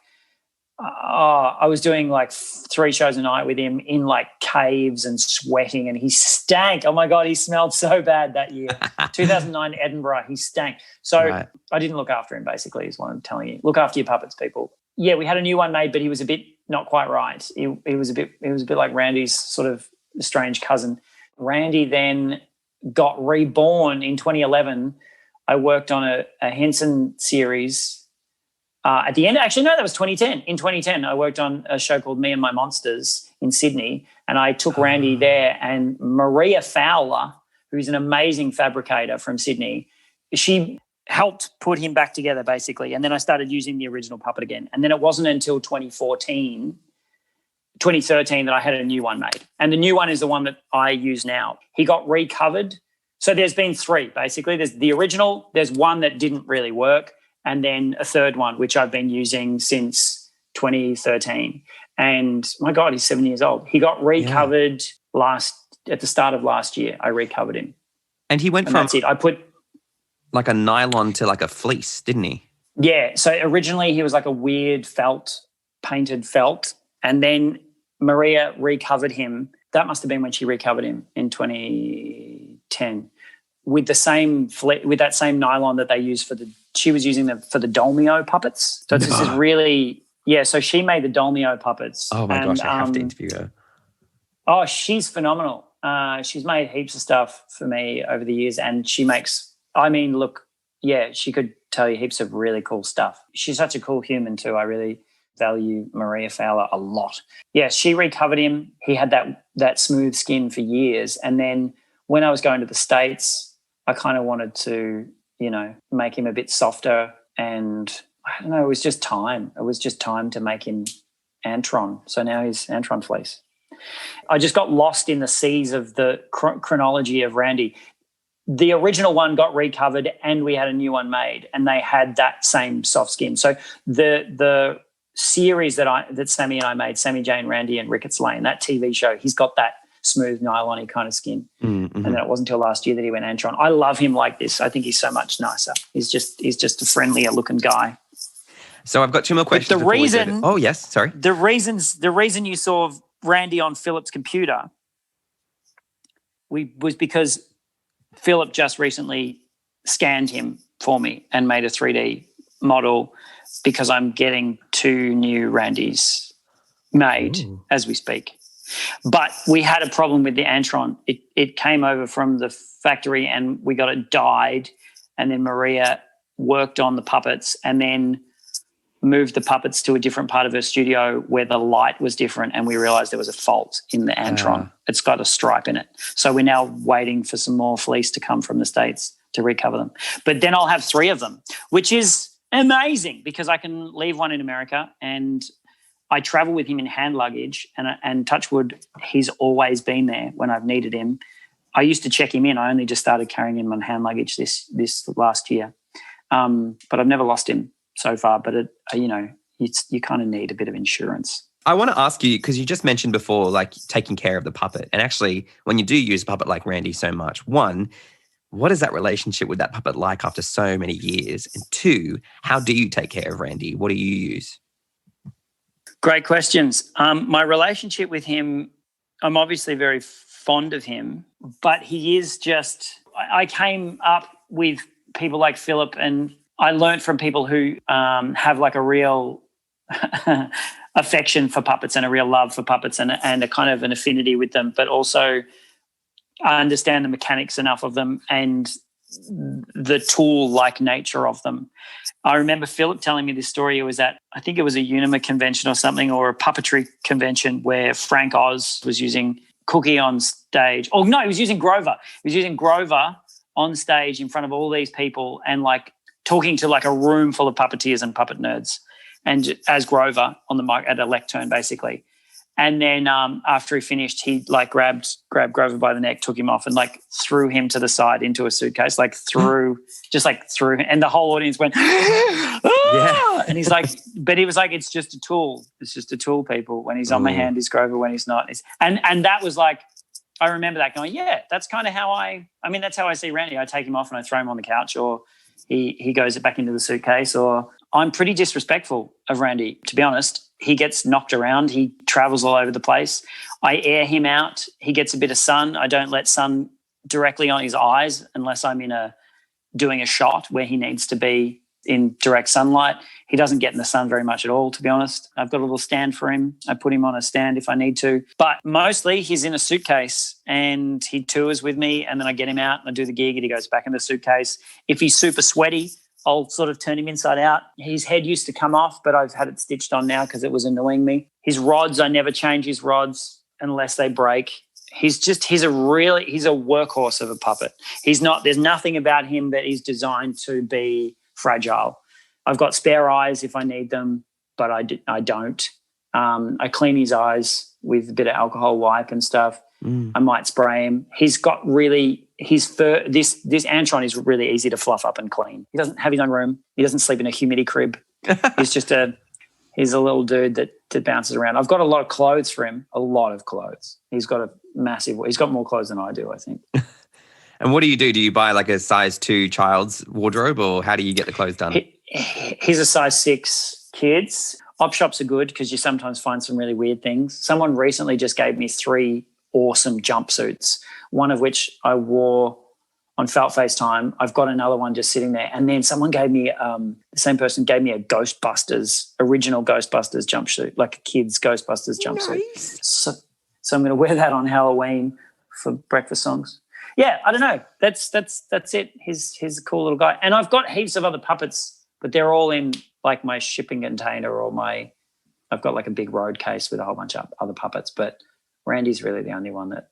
I was doing like 3 shows a night with him in like caves and sweating, and he stank. Oh my God, he smelled so bad that year. 2009 Edinburgh, he stank. So I didn't look after him, basically, is what I'm telling you. Look after your puppets, people. Yeah, we had a new one made, but he was a bit not quite right. He was a bit like Randy's sort of strange cousin. Randy then got reborn in 2011. I worked on a Henson series At the end, actually, no, that was 2010. In 2010, I worked on a show called Me and My Monsters in Sydney, and I took Randy there, and Maria Fowler, who's an amazing fabricator from Sydney, she helped put him back together, basically. And then I started using the original puppet again. And then it wasn't until 2013 that I had a new one made. And the new one is the one that I use now. He got recovered. So there's been three, basically. There's the original, there's one that didn't really work, and then a third one, which I've been using since 2013. And my God, he's 7 years old. He got recovered at the start of last year. I recovered him. And he went from that's it. I put like a nylon to like a fleece, didn't he? Yeah. So originally he was like a weird painted felt. And then Maria recovered him. That must have been when she recovered him in 2010 with that same nylon that they use she was using for the Dolmio puppets. So this is really, so she made the Dolmio puppets. Oh my gosh, I have to interview her. Oh, she's phenomenal. She's made heaps of stuff for me over the years, and she could tell you heaps of really cool stuff. She's such a cool human too. I really value Maria Fowler a lot. Yeah, she recovered him. He had that smooth skin for years. And then when I was going to the States, I kind of wanted to, make him a bit softer. And I don't know, it was just time. It was just time to make him Antron. So now he's Antron Fleece. I just got lost in the seas of the chronology of Randy. The original one got recovered and we had a new one made, and they had that same soft skin. So the series that Sammy and I made, Sammy Jane Randy and Ricketts Lane, that TV show, he's got that smooth nylon-y kind of skin. Mm-hmm. And then it wasn't until last year that he went Antron. I love him like this. I think he's so much nicer. He's just a friendlier looking guy. So I've got two more questions. The reason you saw Randy on Philip's computer was because Philip just recently scanned him for me and made a 3D model, because I'm getting 2 new Randys made as we speak. But we had a problem with the Antron. It came over from the factory and we got it dyed, and then Maria worked on the puppets and then moved the puppets to a different part of her studio where the light was different, and we realised there was a fault in the Antron. It's got a stripe in it. So we're now waiting for some more fleece to come from the States to recover them. But then I'll have 3 of them, which is amazing because I can leave one in America, and I travel with him in hand luggage, and touch wood, he's always been there when I've needed him. I used to check him in. I only just started carrying him on hand luggage this last year. But I've never lost him so far, but you kind of need a bit of insurance. I want to ask you, because you just mentioned before, like taking care of the puppet. And actually, when you do use a puppet like Randy so much, 1, what is that relationship with that puppet like after so many years? And 2, how do you take care of Randy? What do you use? Great questions. My relationship with him, I'm obviously very fond of him, but he is just, I came up with people like Philip, and I learned from people who have like a real affection for puppets and a real love for puppets and a kind of an affinity with them, but also I understand the mechanics enough of them and the tool-like nature of them. I remember Philip telling me this story. It was I think it was a Unima convention or something, or a puppetry convention, where Frank Oz was using Cookie on stage. Oh, no, he was using Grover. He was using Grover on stage in front of all these people and like talking to like a room full of puppeteers and puppet nerds, and as Grover on the mic at a lectern basically. And then after he finished, he like grabbed Grover by the neck, took him off, and like threw him to the side into a suitcase, threw, and the whole audience went, ah! And he's like, but he was like, it's just a tool. It's just a tool, people. When he's on my hand, he's Grover. When he's not, and that was like, I remember that going, yeah, that's kind of how that's how I see Randy. I take him off and I throw him on the couch, or he goes back into the suitcase, or I'm pretty disrespectful of Randy, to be honest. He gets knocked around. He travels all over the place. I air him out. He gets a bit of sun. I don't let sun directly on his eyes unless I'm doing a shot where he needs to be in direct sunlight. He doesn't get in the sun very much at all, to be honest. I've got a little stand for him. I put him on a stand if I need to. But mostly he's in a suitcase and he tours with me, and then I get him out and I do the gig and he goes back in the suitcase. If he's super sweaty, I'll sort of turn him inside out. His head used to come off, but I've had it stitched on now because it was annoying me. His rods, I never change his rods unless they break. He's a workhorse of a puppet. There's nothing about him that is designed to be fragile. I've got spare eyes if I need them, but I don't. I clean his eyes with a bit of alcohol wipe and stuff. I might spray him. He's got his fur. This Antron is really easy to fluff up and clean. He doesn't have his own room. He doesn't sleep in a humidity crib. He's a little dude that bounces around. I've got a lot of clothes for him. A lot of clothes. He's got more clothes than I do, I think. And what do? Do you buy like a size 2 child's wardrobe, or how do you get the clothes done? He's a size 6 kids. Op shops are good because you sometimes find some really weird things. Someone recently just gave me 3 awesome jumpsuits, one of which I wore on Feltfaced time. I've got another one just sitting there. And then someone gave me, the same person gave me a original Ghostbusters jumpsuit, like a kid's Ghostbusters jumpsuit. Nice. So I'm going to wear that on Halloween for breakfast songs. Yeah, I don't know. That's it. He's a cool little guy. And I've got heaps of other puppets, but they're all in like my shipping container I've got like a big road case with a whole bunch of other puppets, but Randy's really the only one that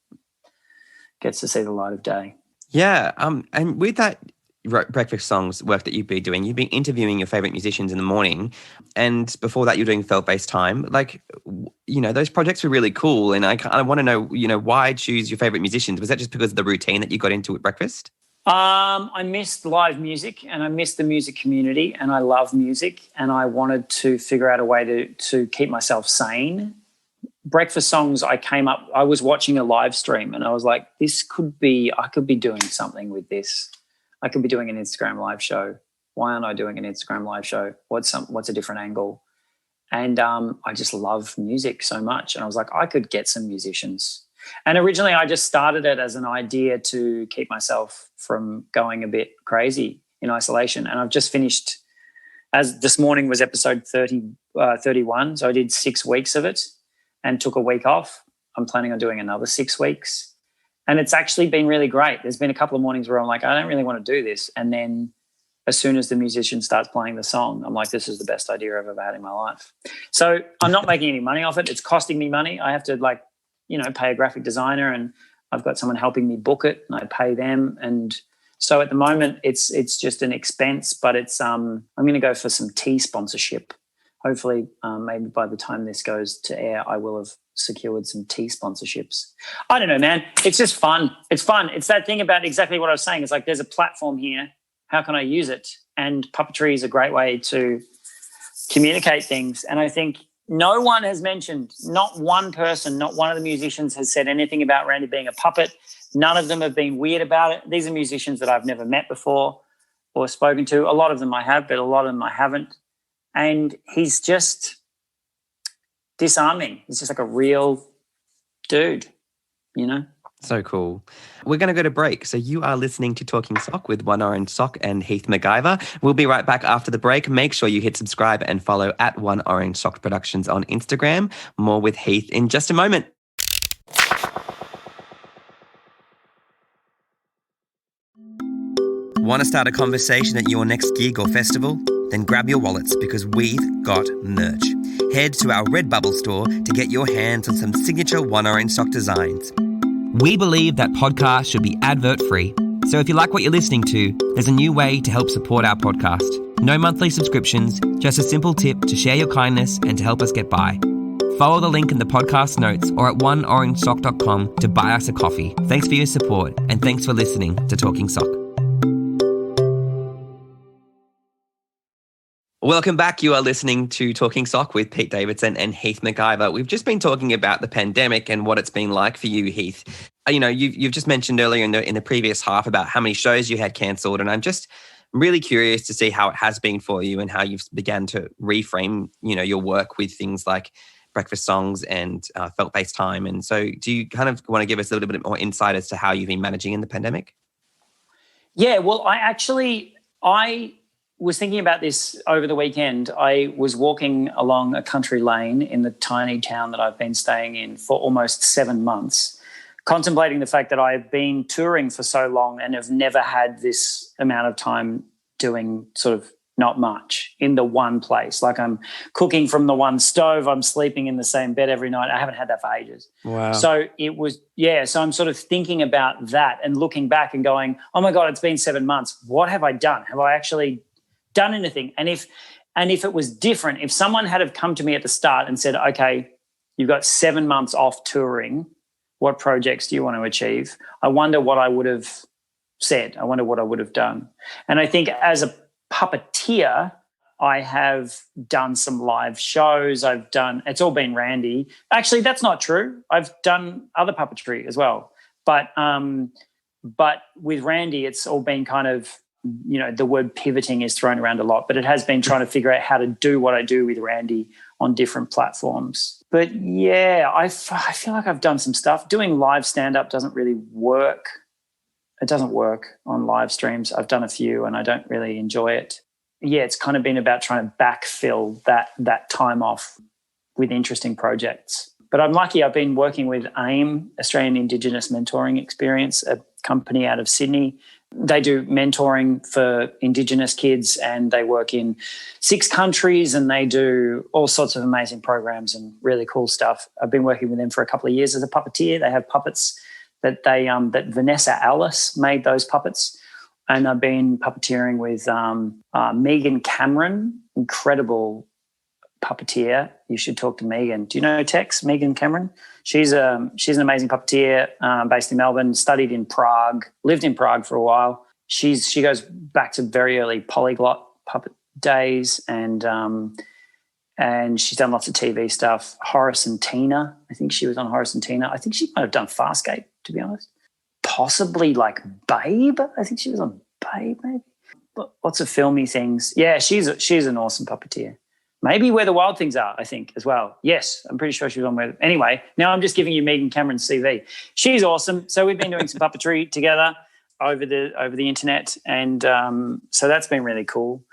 gets to see the light of day. Yeah. And with that breakfast songs work that you've been doing, you've been interviewing your favorite musicians in the morning, and before that you're doing Feltfaced time. Like, those projects were really cool, and I want to know, why choose your favorite musicians? Was that just because of the routine that you got into at breakfast? I missed live music, and I missed the music community, and I love music, and I wanted to figure out a way to keep myself sane. Breakfast songs, I was watching a live stream and I was like, I could be doing something with this. I could be doing an Instagram live show. Why aren't I doing an Instagram live show? What's a different angle? And I just love music so much. And I was like, I could get some musicians. And originally I just started it as an idea to keep myself from going a bit crazy in isolation. And I've just finished, as this morning was episode 31. So I did 6 weeks of it and took a week off. I'm planning on doing another 6 weeks. And it's actually been really great. There's been a couple of mornings where I'm like, I don't really want to do this. And then as soon as the musician starts playing the song, I'm like, this is the best idea I've ever had in my life. So I'm not making any money off it. It's costing me money. I have to pay a graphic designer, and I've got someone helping me book it, and I pay them. And so at the moment it's just an expense, but it's I'm going to go for some tea sponsorship. Hopefully, maybe by the time this goes to air, I will have secured some tea sponsorships. I don't know, man. It's just fun. It's fun. It's that thing about exactly what I was saying. It's like there's a platform here. How can I use it? And puppetry is a great way to communicate things. And I think no one has mentioned, not one person, not one of the musicians has said anything about Randy being a puppet. None of them have been weird about it. These are musicians that I've never met before or spoken to. A lot of them I have, but a lot of them I haven't. And he's just disarming. He's just like a real dude, So cool. We're going to go to break. So you are listening to Talking Sock with One Orange Sock and Heath McIvor. We'll be right back after the break. Make sure you hit subscribe and follow at One Orange Sock Productions on Instagram. More with Heath in just a moment. Want to start a conversation at your next gig or festival? Then grab your wallets because we've got merch. Head to our Redbubble store to get your hands on some signature One Orange Sock designs. We believe that podcasts should be advert-free. So if you like what you're listening to, there's a new way to help support our podcast. No monthly subscriptions, just a simple tip to share your kindness and to help us get by. Follow the link in the podcast notes or at oneorangesock.com to buy us a coffee. Thanks for your support, and thanks for listening to Talking Sock. Welcome back. You are listening to Talking Sock with Pete Davidson and Heath McIvor. We've just been talking about the pandemic and what it's been like for you, Heath. You've just mentioned earlier in the previous half about how many shows you had cancelled, and I'm just really curious to see how it has been for you and how you've began to reframe, your work with things like breakfast songs and Feltfaced time. And so do you kind of want to give us a little bit more insight as to how you've been managing in the pandemic? Yeah, well, I was thinking about this over the weekend. I was walking along a country lane in the tiny town that I've been staying in for almost 7 months, contemplating the fact that I've been touring for so long and have never had this amount of time doing sort of not much in the one place. Like I'm cooking from the one stove, I'm sleeping in the same bed every night. I haven't had that for ages. Wow. So it was, so I'm sort of thinking about that and looking back and going, oh my God, it's been 7 months. What have I done? Have I actually done anything? And if it was different, if someone had have come to me at the start and said, okay, you've got 7 months off touring, what projects do you want to achieve? I wonder what I would have said. I wonder what I would have done. And I think as a puppeteer, I have done some live shows. It's all been Randy. Actually, that's not true. I've done other puppetry as well. But with Randy, it's all been kind of, the word pivoting is thrown around a lot, but it has been trying to figure out how to do what I do with Randy on different platforms. But yeah, I feel like I've done some stuff. Doing live stand-up doesn't really work. It doesn't work on live streams. I've done a few and I don't really enjoy it. Yeah, it's kind of been about trying to backfill that time off with interesting projects. But I'm lucky. I've been working with AIM, Australian Indigenous Mentoring Experience, a company out of Sydney. They do mentoring for Indigenous kids and they work in 6 countries and they do all sorts of amazing programs and really cool stuff. I've been working with them for a couple of years as a puppeteer. They have puppets that that Vanessa Alice made those puppets. And I've been puppeteering with Megan Cameron, incredible puppeteer. You should talk to Megan. Do you know Tex, Megan Cameron? She's an amazing puppeteer based in Melbourne, studied in Prague, lived in Prague for a while. She goes back to very early polyglot puppet days and she's done lots of TV stuff. Horace and Tina, I think she was on Horace and Tina. I think she might have done Farscape, to be honest. Possibly like Babe. I think she was on Babe, maybe. Lots of filmy things. Yeah, she's an awesome puppeteer. Maybe Where the Wild Things Are, I think, as well. Yes, I'm pretty sure she was on Where. Anyway, now I'm just giving you Megan Cameron's CV. She's awesome. So we've been doing some puppetry together over the internet, and so that's been really cool.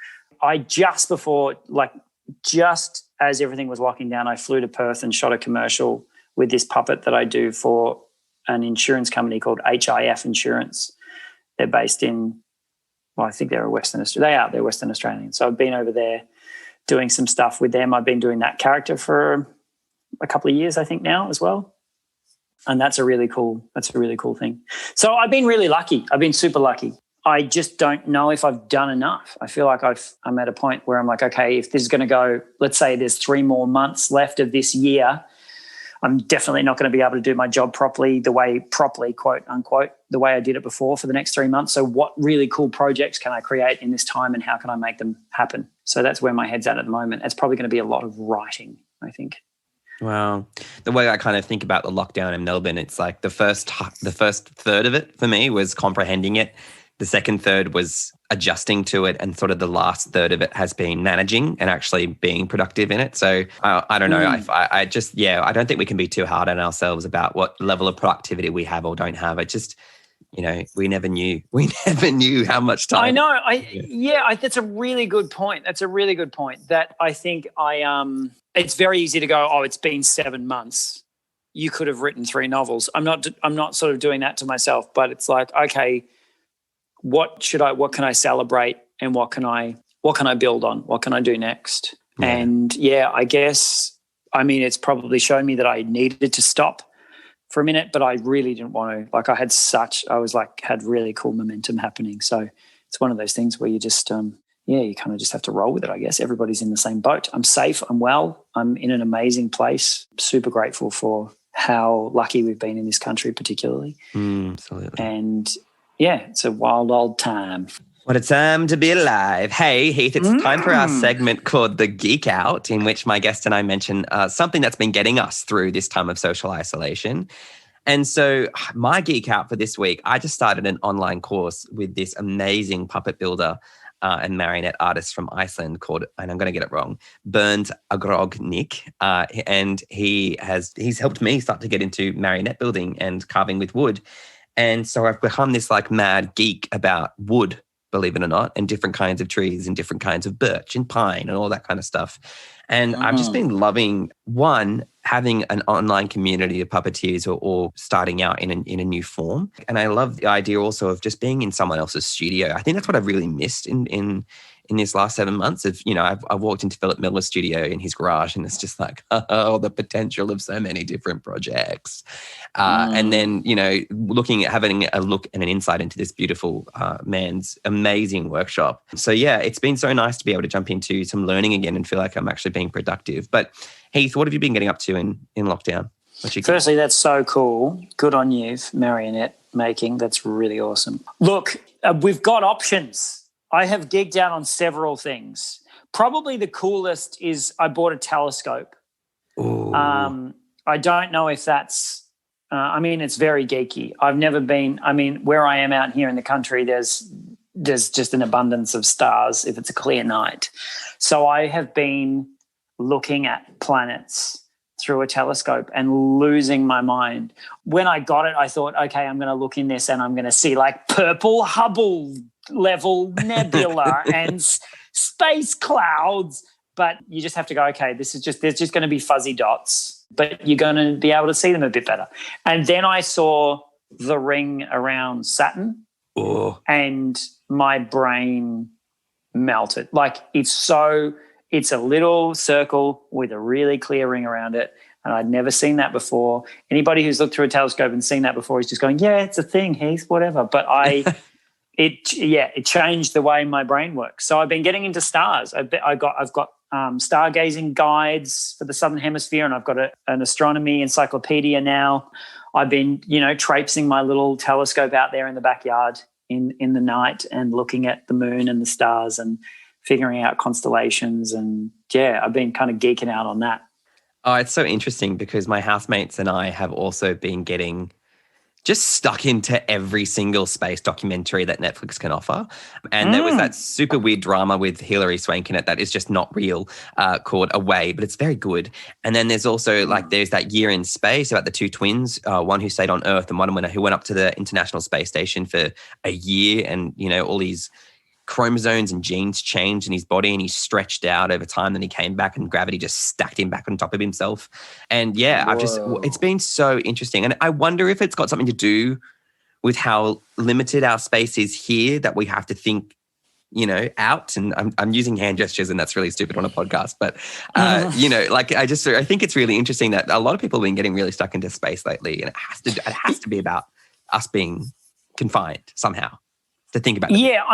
Just as everything was locking down, I flew to Perth and shot a commercial with this puppet that I do for an insurance company called HIF Insurance. They're based in, I think they're Western Australia. They're Western Australian. So I've been over there doing some stuff with them. I've been doing that character for a couple of years, I think, now as well. And that's a really cool thing. So I've been really lucky. I've been super lucky. I just don't know if I've done enough. I feel like I'm at a point where I'm like, okay, if this is going to go, let's say there's 3 more months left of this year, I'm definitely not going to be able to do my job properly, quote unquote, the way I did it before for the next 3 months. So what really cool projects can I create in this time and how can I make them happen? So that's where my head's at the moment. It's probably going to be a lot of writing, I think. Wow. The way I kind of think about the lockdown in Melbourne, it's like the first third of it for me was comprehending it. The second third was adjusting to it, and sort of the last third of it has been managing and actually being productive in it. So I don't know. I don't think we can be too hard on ourselves about what level of productivity we have or don't have. It just, we never knew. We never knew how much time. I know. That's a really good point. That I think it's very easy to go, it's been 7 months. You could have written 3 novels. I'm not sort of doing that to myself, but it's like, okay, what can I celebrate and what can I build on? What can I do next? Yeah. And I guess, it's probably shown me that I needed to stop for a minute, but I really didn't want to. Like had really cool momentum happening. So it's one of those things where you just, you kind of just have to roll with it, I guess. Everybody's in the same boat. I'm safe. I'm well. I'm in an amazing place. Super grateful for how lucky we've been in this country particularly. Absolutely. And it's a wild old time. What a time to be alive. Hey, Heath, it's time for our segment called The Geek Out, in which my guest and I mention something that's been getting us through this time of social isolation. And so my Geek Out for this week, I just started an online course with this amazing puppet builder and marionette artist from Iceland called, and I'm going to get it wrong, Bernd Agrognik. And he's helped me start to get into marionette building and carving with wood. And so I've become this like mad geek about wood believe it or not, and different kinds of trees and different kinds of birch and pine and all that kind of stuff. And I've just been loving, one, having an online community of puppeteers or starting out in a new form. And I love the idea also of just being in someone else's studio. I think that's what I've really missed in this last 7 months of, I've walked into Philip Miller's studio in his garage, and it's just like, oh, the potential of so many different projects. And then, looking at having a look and an insight into this beautiful man's amazing workshop. So yeah, it's been so nice to be able to jump into some learning again and feel like I'm actually being productive. But Heath, what have you been getting up to in lockdown? Firstly, that's so cool. Good on you for marionette making. That's really awesome. Look, we've got options. I have gigged out on several things. Probably the coolest is I bought a telescope. I don't know if that's, it's very geeky. I've never been, where I am out here in the country, there's just an abundance of stars if it's a clear night. So I have been looking at planets through a telescope and losing my mind. When I got it, I thought, okay, I'm going to look in this and I'm going to see like purple Hubble level nebula and space clouds. But you just have to go, okay, there's just going to be fuzzy dots, but you're going to be able to see them a bit better. And then I saw the ring around Saturn and my brain melted. Like it's a little circle with a really clear ring around it. And I'd never seen that before. Anybody who's looked through a telescope and seen that before is just going, yeah, it's a thing, Heath, whatever. But it changed the way my brain works. So I've been getting into stars. I've got stargazing guides for the Southern Hemisphere, and I've got an astronomy encyclopedia now. I've been, traipsing my little telescope out there in the backyard in the night and looking at the moon and the stars and figuring out constellations. And, yeah, I've been kind of geeking out on that. Oh, it's so interesting because my housemates and I have also been getting just stuck into every single space documentary that Netflix can offer. And there was that super weird drama with Hilary Swank in it that is just not real called Away, but it's very good. And then there's also there's that Year in Space about the two twins, one who stayed on Earth and one who went up to the International Space Station for a year, and, all these chromosomes and genes changed in his body and he stretched out over time. Then he came back and gravity just stacked him back on top of himself. And yeah, it's been so interesting. And I wonder if it's got something to do with how limited our space is here, that we have to think, out. And I'm using hand gestures and that's really stupid on a podcast. But, I think it's really interesting that a lot of people have been getting really stuck into space lately. And it has to be about us being confined somehow to think about it. Yeah,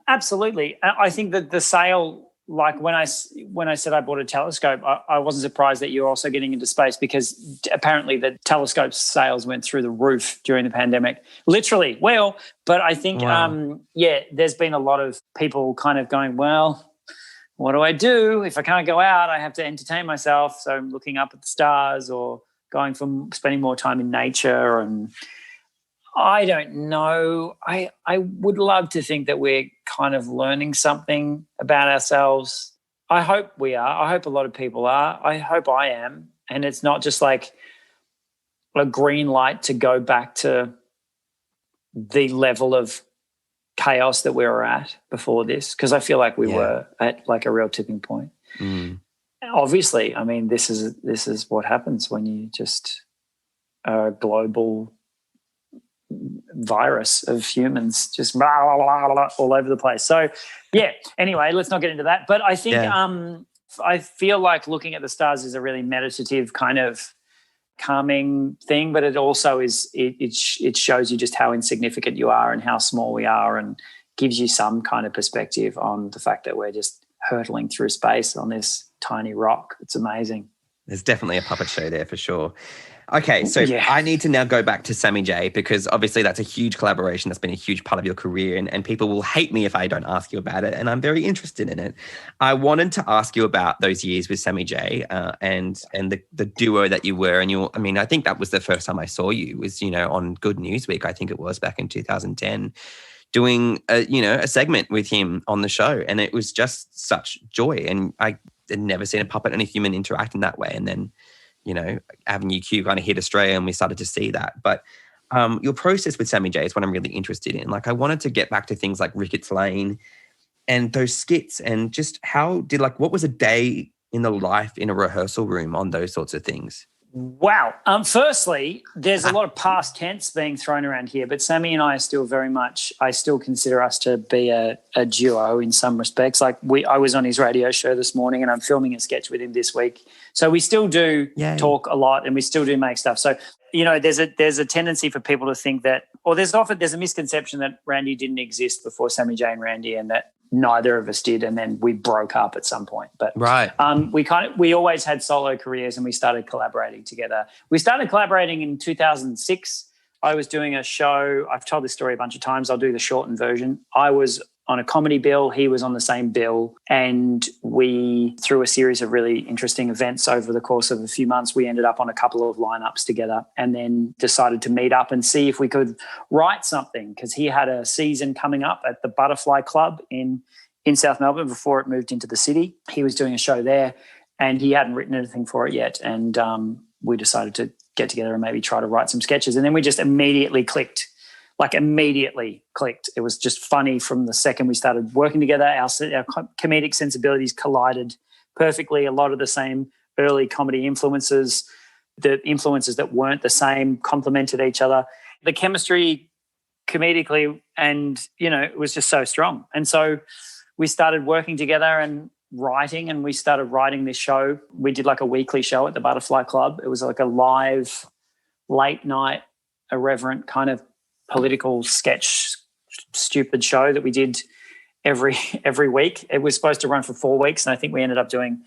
absolutely. I think that the sale, like when I said I bought a telescope, I wasn't surprised that you're also getting into space, because apparently the telescope sales went through the roof during the pandemic. Literally. Well, but I think, there's been a lot of people kind of going, well, what do I do? If I can't go out, I have to entertain myself. So I'm looking up at the stars or going from spending more time in nature. And I don't know. I would love to think that we're kind of learning something about ourselves. I hope we are. I hope a lot of people are. I hope I am. And it's not just like a green light to go back to the level of chaos that we were at before this, because I feel like we were at like a real tipping point. Obviously, this is what happens when you just are a global virus of humans just blah, blah, blah, blah, all over the place. So, yeah, anyway, let's not get into that. But I think I feel like looking at the stars is a really meditative kind of calming thing, but it also is it shows you just how insignificant you are and how small we are, and gives you some kind of perspective on the fact that we're just hurtling through space on this tiny rock. It's amazing. There's definitely a puppet show there for sure. Okay, so I need to now go back to Sammy J, because obviously that's a huge collaboration that's been a huge part of your career, and people will hate me if I don't ask you about it, and I'm very interested in it. I wanted to ask you about those years with Sammy J and the duo that you were, and I think that was the first time I saw you was, on Good News Week, I think it was back in 2010, doing a segment with him on the show, and it was just such joy, and I had never seen a puppet and a human interact in that way, and then Avenue Q kind of hit Australia and we started to see that. But your process with Sammy J is what I'm really interested in. Like, I wanted to get back to things like Ricketts Lane and those skits, and just what was a day in the life in a rehearsal room on those sorts of things? Wow. Firstly, there's a lot of past tense being thrown around here, but Sammy and I are still I still consider us to be a duo in some respects. Like I was on his radio show this morning and I'm filming a sketch with him this week. So we still do talk a lot and we still do make stuff. So, there's a tendency for people to think that, or there's a misconception that Randy didn't exist before Sammy J and Randy, and that neither of us did, and then we broke up at some point. But right. We always had solo careers and we started collaborating together. We started collaborating in 2006. I was doing a show. I've told this story a bunch of times. I'll do the shortened version. I was on a comedy bill. He was on the same bill. And we, through a series of really interesting events over the course of a few months, we ended up on a couple of lineups together, and then decided to meet up and see if we could write something, because he had a season coming up at the Butterfly Club in South Melbourne before it moved into the city. He was doing a show there and he hadn't written anything for it yet. And we decided to get together and maybe try to write some sketches. And then we just immediately clicked. It was just funny from the second we started working together. Our comedic sensibilities collided perfectly. A lot of the same early comedy influences, the influences that weren't the same, complemented each other. The chemistry comedically, and, it was just so strong. And so we started working together and writing, and we started writing this show. We did like a weekly show at the Butterfly Club. It was like a live, late night, irreverent kind of political sketch, stupid show that we did every week. It was supposed to run for 4 weeks, and I think we ended up doing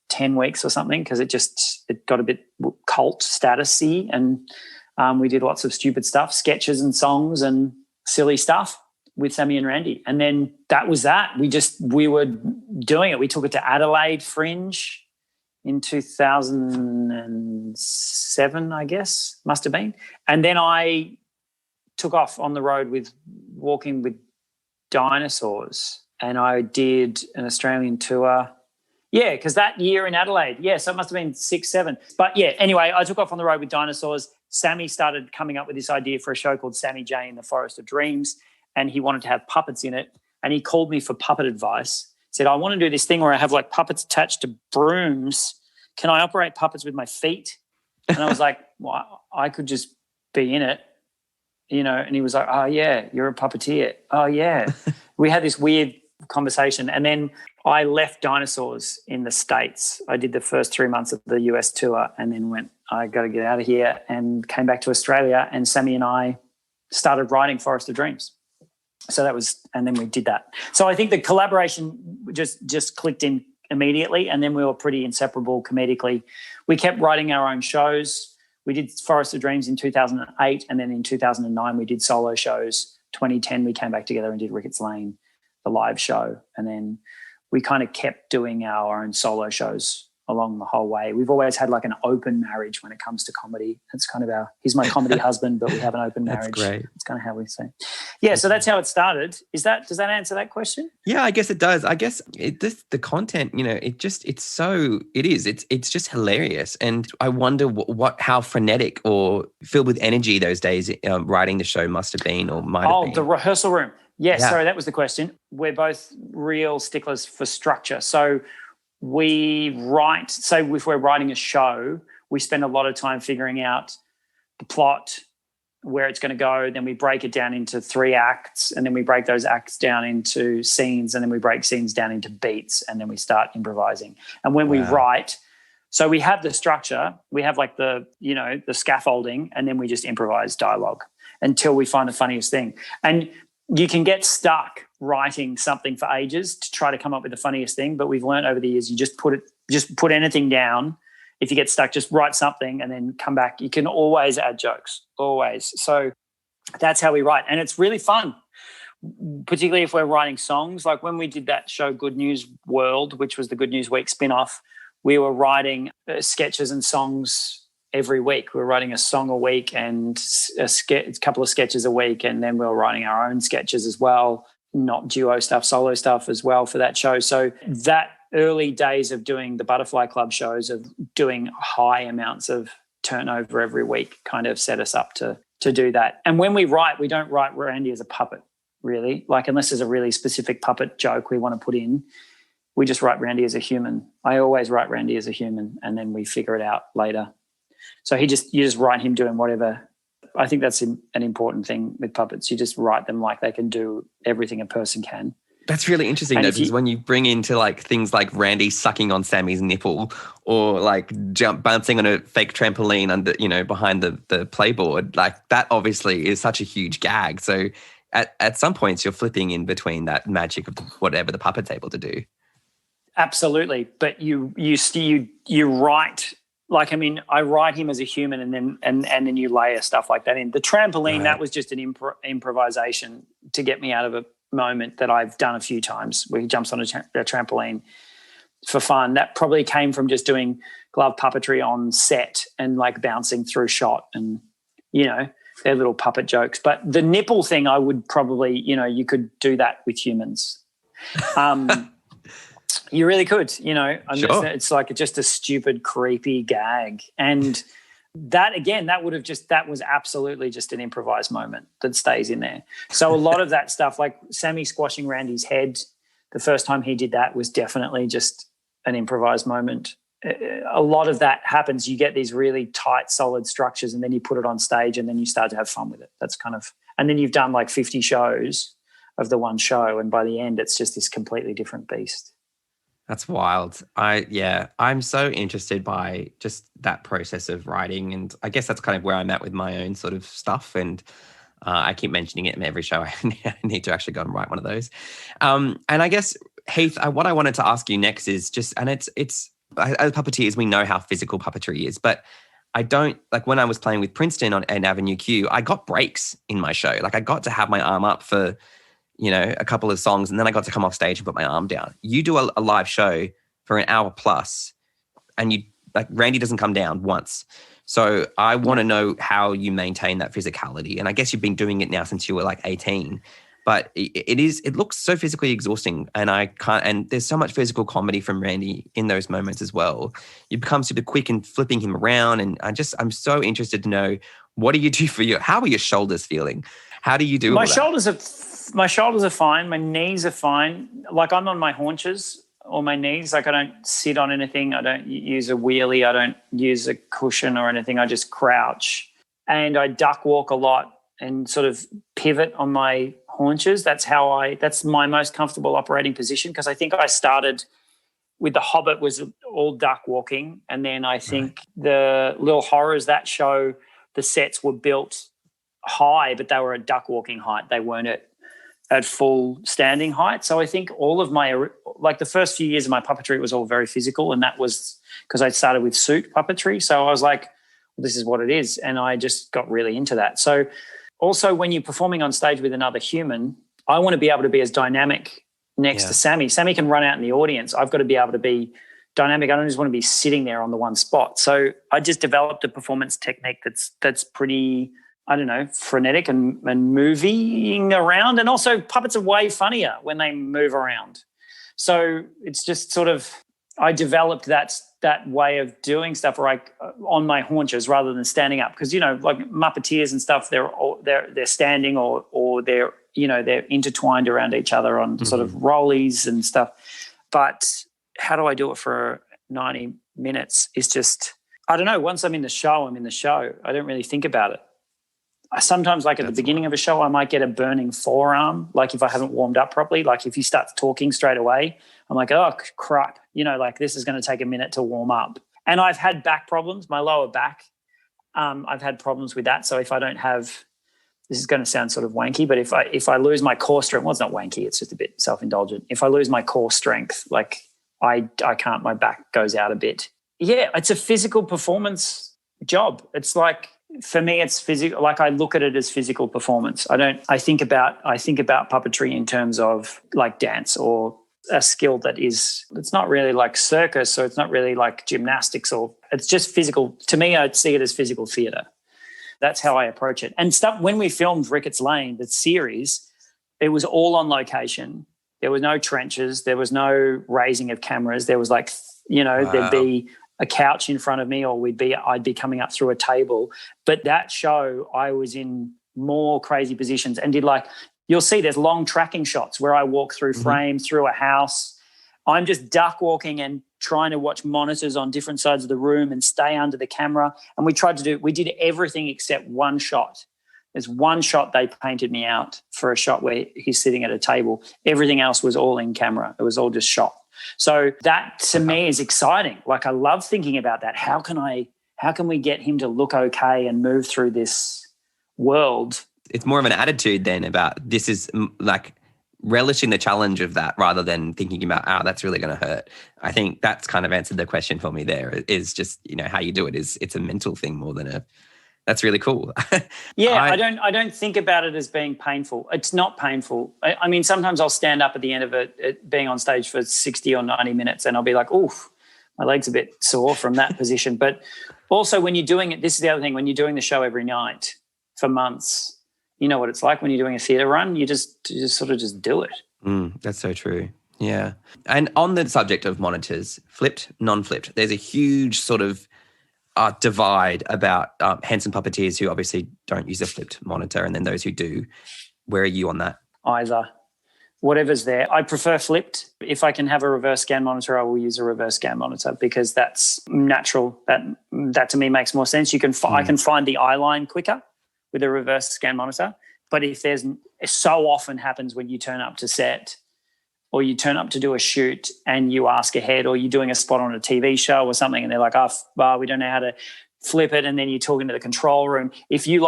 10 weeks or something, because it got a bit cult status-y, and we did lots of stupid stuff, sketches and songs and silly stuff with Sammy and Randy. And then that was that. We were doing it. We took it to Adelaide Fringe in 2007, I guess, must have been. And then I took off on the road with Walking with Dinosaurs, and I did an Australian tour. Yeah, because that year in Adelaide, so it must have been 6, 7. But yeah, anyway, I took off on the road with Dinosaurs. Sammy started coming up with this idea for a show called Sammy J in the Forest of Dreams, and he wanted to have puppets in it. And he called me for puppet advice. He said, I want to do this thing where I have like puppets attached to brooms. Can I operate puppets with my feet? And I was like, well, I could just be in it. And he was like, oh, yeah, you're a puppeteer. Oh, yeah. We had this weird conversation. And then I left Dinosaurs in the States. I did the first 3 months of the US tour, and then went, I got to get out of here, and came back to Australia, and Sammy and I started writing Forest of Dreams. So and then we did that. So I think the collaboration just clicked in immediately, and then we were pretty inseparable comedically. We kept writing our own shows. We did Forest of Dreams in 2008, and then in 2009 we did solo shows. 2010 we came back together and did Ricketts Lane, the live show, and then we kind of kept doing our own solo shows along the whole way. We've always had like an open marriage when it comes to comedy. It's kind of he's my comedy husband, but we have an open marriage. That's great. It's kind of how we say. Yeah, so that's how it started. Does that answer that question? Yeah, I guess it does. I guess the content, it's just hilarious. And I wonder how frenetic or filled with energy those days writing the show must have been, or might have been. The rehearsal room. Yeah, sorry, that was the question. We're both real sticklers for structure. So if we're writing a show, we spend a lot of time figuring out the plot, where it's going to go. Then we break it down into 3 acts, and then we break those acts down into scenes, and then we break scenes down into beats, and then we start improvising. And when we write, so we have the structure, we have like the scaffolding, and then we just improvise dialogue until we find the funniest thing. And you can get stuck writing something for ages to try to come up with the funniest thing, but we've learned over the years, you just put anything down. If you get stuck, just write something and then come back. You can always add jokes, always. So that's how we write, and it's really fun, particularly if we're writing songs. Like when we did that show Good News World, which was the Good News Week spin-off, we were writing sketches and songs every week. We were writing a song a week and a couple of sketches a week, and then we were writing our own sketches as well, not duo stuff, solo stuff as well for that show. So that early days of doing the Butterfly Club shows, of doing high amounts of turnover every week, kind of set us up to to do that. And when we write, we don't write Randy as a puppet, really. Like, unless there's a really specific puppet joke we want to put in, we just write Randy as a human. I always write Randy as a human, and then we figure it out later. So you just write him doing whatever. I think that's an important thing with puppets. You just write them like they can do everything a person can. That's really interesting, though, because when you bring into like things like Randy sucking on Sammy's nipple, or like bouncing on a fake trampoline under, behind the playboard, like that obviously is such a huge gag. So at some points you're flipping in between that magic of whatever the puppet's able to do. Absolutely, but you write. Like, I mean, I write him as a human, and then you layer stuff like that in. The trampoline, right. That was just an improvisation to get me out of a moment that I've done a few times, where he jumps on a trampoline for fun. That probably came from just doing glove puppetry on set and like bouncing through shot, and they're little puppet jokes. But the nipple thing, I would probably, you could do that with humans. You really could, Sure. It's like just a stupid, creepy gag. And that, again, that was absolutely just an improvised moment that stays in there. So a lot of that stuff, like Sammy squashing Randy's head, the first time he did that was definitely just an improvised moment. A lot of that happens. You get these really tight, solid structures, and then you put it on stage, and then you start to have fun with it. That's and then you've done like 50 shows of the one show, and by the end it's just this completely different beast. That's wild. I'm so interested by just that process of writing, and I guess that's kind of where I'm at with my own sort of stuff. And I keep mentioning it in every show. I need to actually go and write one of those. And I guess, Heath, what I wanted to ask you next is just, and it's as puppeteers, we know how physical puppetry is, but I don't, like when I was playing with Princeton on Avenue Q, I got breaks in my show. Like I got to have my arm up for a couple of songs, and then I got to come off stage and put my arm down. You do a live show for an hour plus, and Randy doesn't come down once. So I want to know how you maintain that physicality. And I guess you've been doing it now since you were like 18, but it looks so physically exhausting, and there's so much physical comedy from Randy in those moments as well. You become super quick in flipping him around. And I'm so interested to know, what do you do how are your shoulders feeling? How do you do my shoulders are fine. My knees are fine. Like I'm on my haunches or my knees. Like I don't sit on anything. I don't use a wheelie. I don't use a cushion or anything. I just crouch, and I duck walk a lot and sort of pivot on my haunches. That's my most comfortable operating position, because I think I started with The Hobbit was all duck walking, and then I think the Little Horrors, that show, the sets were built high, but they were at duck walking height. They weren't at full standing height. So I think all of the first few years of my puppetry was all very physical, and that was because I started with suit puppetry. So I was like, well, this is what it is. And I just got really into that. So also when you're performing on stage with another human, I want to be able to be as dynamic next to Sammy. Sammy can run out in the audience. I've got to be able to be dynamic. I don't just want to be sitting there on the one spot. So I just developed a performance technique that's pretty, I don't know, frenetic and moving around. And also puppets are way funnier when they move around. So it's just sort of, I developed that way of doing stuff like on my haunches rather than standing up. Because, like Muppeteers and stuff, they're standing or they're, they're intertwined around each other on sort of rollies and stuff. But how do I do it for 90 minutes? It's just, I don't know. Once I'm in the show, I'm in the show. I don't really think about it. Sometimes, like at the beginning of a show, I might get a burning forearm, like if I haven't warmed up properly. Like if you start talking straight away, I'm like, oh, crap. Like this is going to take a minute to warm up. And I've had back problems, my lower back. I've had problems with that. So if I don't have, this is going to sound sort of wanky, but if I lose my core strength, well, it's not wanky, it's just a bit self-indulgent. If I lose my core strength, like I can't, my back goes out a bit. Yeah, it's a physical performance job. It's like, for me, it's physical. Like I look at it as physical performance. I think about puppetry in terms of like dance or a skill it's not really like circus, or it's not really like gymnastics, or it's just physical. To me, I'd see it as physical theatre. That's how I approach it. And stuff, when we filmed Ricketts Lane, the series, it was all on location. There were no trenches. There was no raising of cameras. There was like, there'd be a couch in front of me, or I'd be coming up through a table. But that show, I was in more crazy positions and did you'll see there's long tracking shots where I walk through frames through a house. I'm just duck walking and trying to watch monitors on different sides of the room and stay under the camera. And we did everything except one shot. There's one shot they painted me out for a shot where he's sitting at a table. Everything else was all in camera. It was all just shot. So that to me is exciting. I love thinking about that. How can we get him to look okay and move through this world? It's more of an attitude then about this is relishing the challenge of that rather than thinking about, that's really going to hurt. I think that's kind of answered the question for me there, is just, how you do it it's a mental thing more than that's really cool. Yeah, I don't think about it as being painful. It's not painful. I mean, sometimes I'll stand up at the end of it being on stage for 60 or 90 minutes and I'll be like, oof, my leg's a bit sore from that position. But also when you're doing it, this is the other thing, when you're doing the show every night for months, you know what it's like when you're doing a theatre run. You just sort of just do it. That's so true. Yeah. And on the subject of monitors, flipped, non-flipped, there's a huge sort of divide about handsome puppeteers who obviously don't use a flipped monitor and then those who do. Where are you on that? Either. Whatever's there. I prefer flipped. If I can have a reverse scan monitor, I will use a reverse scan monitor because that's natural. That to me makes more sense. I can find the eye line quicker with a reverse scan monitor. But if it so often happens when you turn up to set or you turn up to do a shoot and you ask ahead, or you're doing a spot on a TV show or something and they're like, we don't know how to flip it, and then you're talking to the control room. If you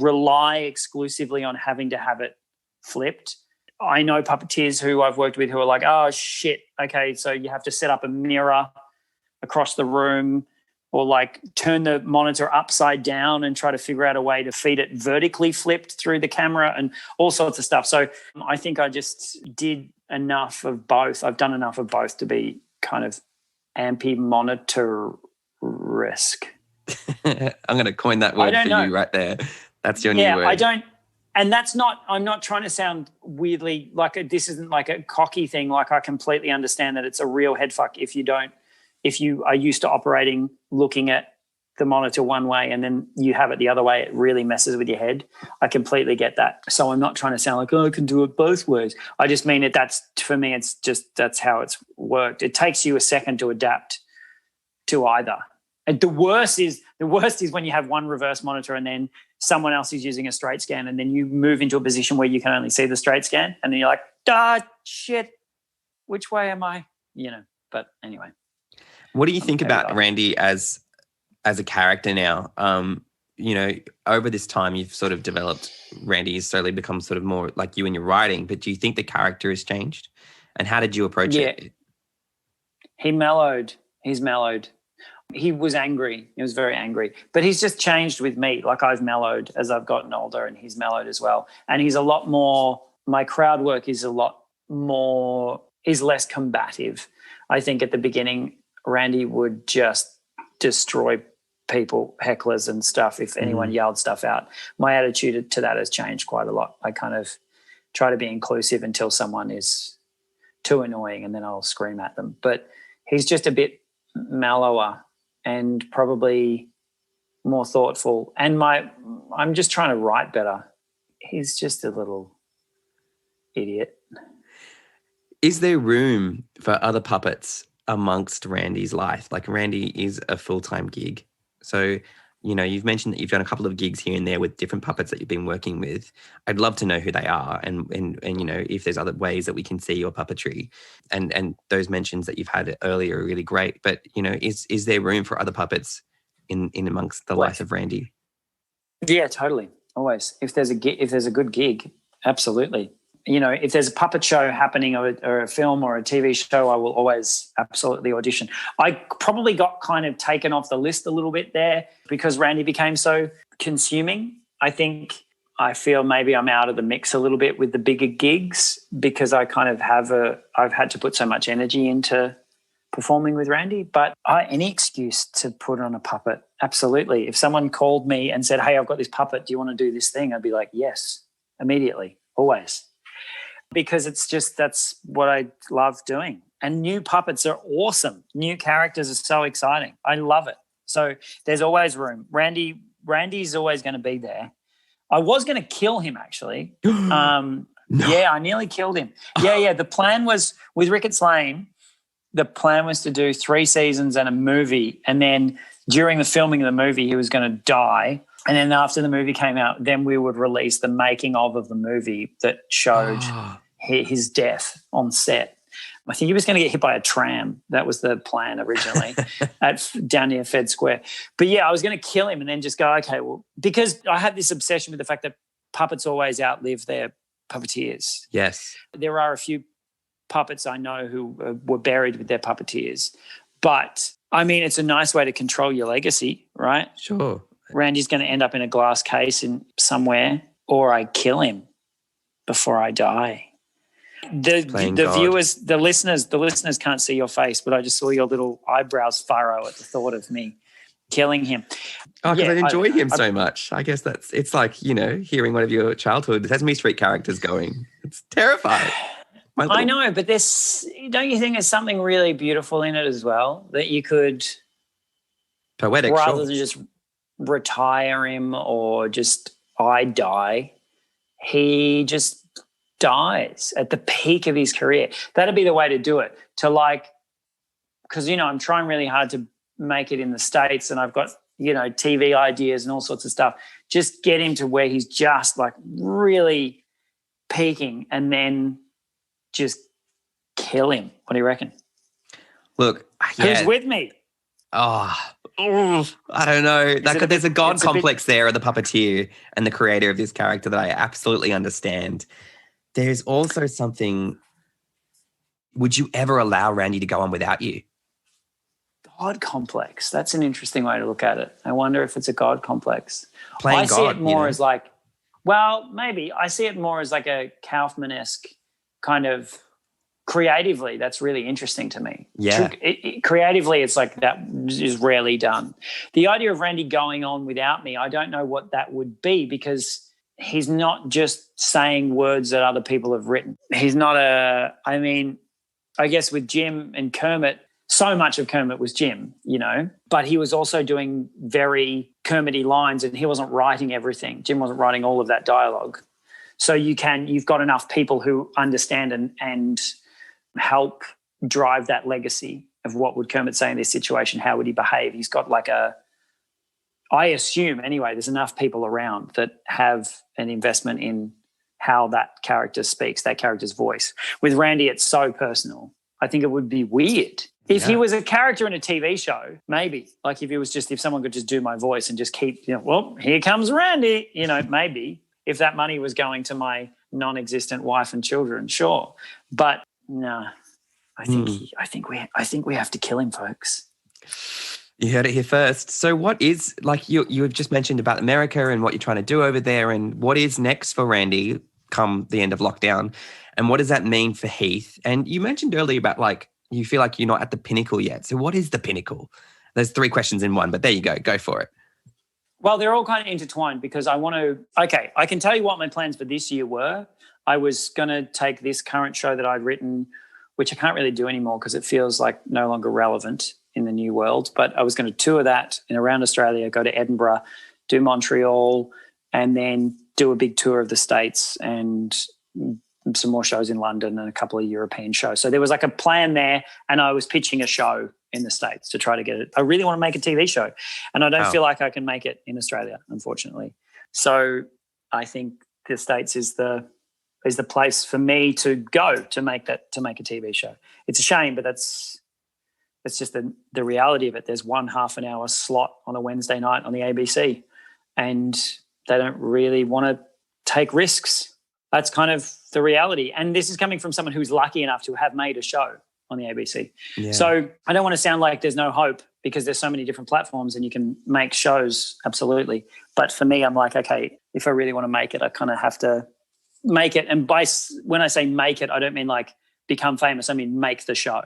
rely exclusively on having to have it flipped, I know puppeteers who I've worked with who are like, oh, shit, okay, so you have to set up a mirror across the room or turn the monitor upside down and try to figure out a way to feed it vertically flipped through the camera and all sorts of stuff. So I think I just did enough of both. I've done enough of both to be kind of anti-monitor-esque. I'm going to coin that word for you right there. That's your new word. Yeah, I don't. And I'm not trying to sound weirdly this isn't a cocky thing. I completely understand that it's a real head fuck if you are used to operating, looking at the monitor one way and then you have it the other way. It really messes with your head. I completely get that. So I'm not trying to sound I can do it both ways. I just mean for me, it's just, that's how it's worked. It takes you a second to adapt to either. And the worst is when you have one reverse monitor and then someone else is using a straight scan and then you move into a position where you can only see the straight scan and then you're like, shit, which way am I? But anyway. What do you think about Randy as a character now? Over this time you've sort of developed, Randy has slowly become sort of more like you in your writing, but do you think the character has changed? And how did you approach it? He mellowed. He's mellowed. He was angry. He was very angry. But he's just changed with me. I've mellowed as I've gotten older and he's mellowed as well. And he's a lot more, my crowd work is less combative. I think at the beginning, Randy would just destroy people, hecklers and stuff if anyone yelled stuff out. My attitude to that has changed quite a lot. I kind of try to be inclusive until someone is too annoying and then I'll scream at them. But he's just a bit mellower and probably more thoughtful. And I'm just trying to write better. He's just a little idiot. Is there room for other puppets amongst Randy's life? Randy is a full-time gig. So, you've mentioned that you've done a couple of gigs here and there with different puppets that you've been working with. I'd love to know who they are and if there's other ways that we can see your puppetry. And those mentions that you've had earlier are really great. But, is there room for other puppets in amongst the life of Randy? Yeah, totally. Always. If there's a good gig, absolutely. If there's a puppet show happening or a film or a TV show, I will always absolutely audition. I probably got kind of taken off the list a little bit there because Randy became so consuming. I feel maybe I'm out of the mix a little bit with the bigger gigs because I kind of I've had to put so much energy into performing with Randy. But any excuse to put on a puppet, absolutely. If someone called me and said, hey, I've got this puppet, do you want to do this thing? I'd be like, yes, immediately, always. Because that's what I love doing. And new puppets are awesome. New characters are so exciting. I love it. So there's always room. Randy's always going to be there. I was going to kill him, actually. No. Yeah, I nearly killed him. Yeah. The plan was, with Ricketts Lane, the plan was to do 3 seasons and a movie. And then during the filming of the movie, he was going to die. And then after the movie came out, then we would release the making of the movie that showed his death on set. I think he was going to get hit by a tram. That was the plan originally down near Fed Square. But, yeah, I was going to kill him and then just go, okay, well, because I had this obsession with the fact that puppets always outlive their puppeteers. Yes. There are a few puppets I know who were buried with their puppeteers. But, I mean, it's a nice way to control your legacy, right? Sure. Randy's going to end up in a glass case somewhere, or I kill him before I die. The viewers, the listeners can't see your face, but I just saw your little eyebrows furrow at the thought of me killing him. Oh, because I enjoy him so much. I guess it's like, hearing one of your childhood Sesame Street characters going. It's terrifying. I know, but don't you think there's something really beautiful in it as well, that you could poetic rather than just retire him or just I die, he just dies at the peak of his career. That'd be the way to do it. Because I'm trying really hard to make it in the States, and I've got TV ideas and all sorts of stuff. Just get him to where he's just like really peaking, and then just kill him. What do you reckon? Look, who's with me? I don't know. There's a God complex there of the puppeteer and the creator of this character that I absolutely understand. There's also something, would you ever allow Randy to go on without you? God complex. That's an interesting way to look at it. I wonder if it's a God complex. Playing I God, see it more as like, well, maybe. I see it more as like a Kaufman-esque kind of creatively. That's really interesting to me. Yeah. Creatively, it's like that is rarely done. The idea of Randy going on without me, I don't know what that would be, because he's not just saying words that other people have written. He's not I guess with Jim and Kermit, so much of Kermit was Jim, but he was also doing very Kermit-y lines, and he wasn't writing everything. Jim wasn't writing all of that dialogue. So you've got enough people who understand and help drive that legacy of what would Kermit say in this situation, how would he behave. He's got I assume anyway, there's enough people around that have an investment in how that character speaks, that character's voice. With Randy, it's so personal. I think it would be weird. If he was a character in a TV show, maybe. Like if someone could just do my voice and just keep, well, here comes Randy, maybe. If that money was going to my non-existent wife and children, sure. But no, I think we have to kill him, folks. You heard it here first. So what is, like you have just mentioned about America and what you're trying to do over there, and what is next for Randy come the end of lockdown, and what does that mean for Heath? And you mentioned earlier about you feel like you're not at the pinnacle yet. So what is the pinnacle? There's 3 questions in one, but there you go. Go for it. Well, they're all kind of intertwined, because I can tell you what my plans for this year were. I was going to take this current show that I'd written, which I can't really do anymore because it feels like no longer relevant in the new world, but I was going to tour that around Australia, go to Edinburgh, do Montreal, and then do a big tour of the States and some more shows in London and a couple of European shows. So there was like a plan there, and I was pitching a show in the States to try to get it. I really want to make a TV show, and I don't feel like I can make it in Australia, unfortunately. So I think the States is the place for me to go to make a TV show. It's a shame, but that's just the reality of it. There's 1 half-an-hour slot on a Wednesday night on the ABC, and they don't really want to take risks. That's kind of the reality. And this is coming from someone who's lucky enough to have made a show on the ABC. Yeah. So I don't want to sound like there's no hope, because there's so many different platforms and you can make shows, absolutely. But for me, I'm like, okay, if I really want to make it, I kind of have to make it. And when I say make it, I don't mean like become famous. I mean make the show.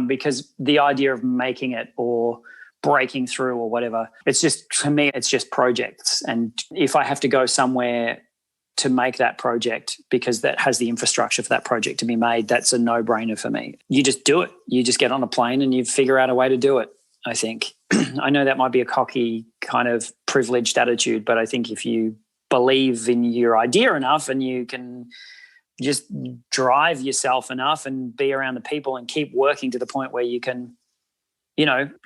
Because the idea of making it or breaking through or whatever, it's just, for me, it's just projects. And if I have to go somewhere to make that project because that has the infrastructure for that project to be made, that's a no-brainer for me. You just do it. You just get on a plane and you figure out a way to do it, I think. I know that might be a cocky kind of privileged attitude, but I think if you believe in your idea enough and you can just drive yourself enough and be around the people and keep working to the point where you can,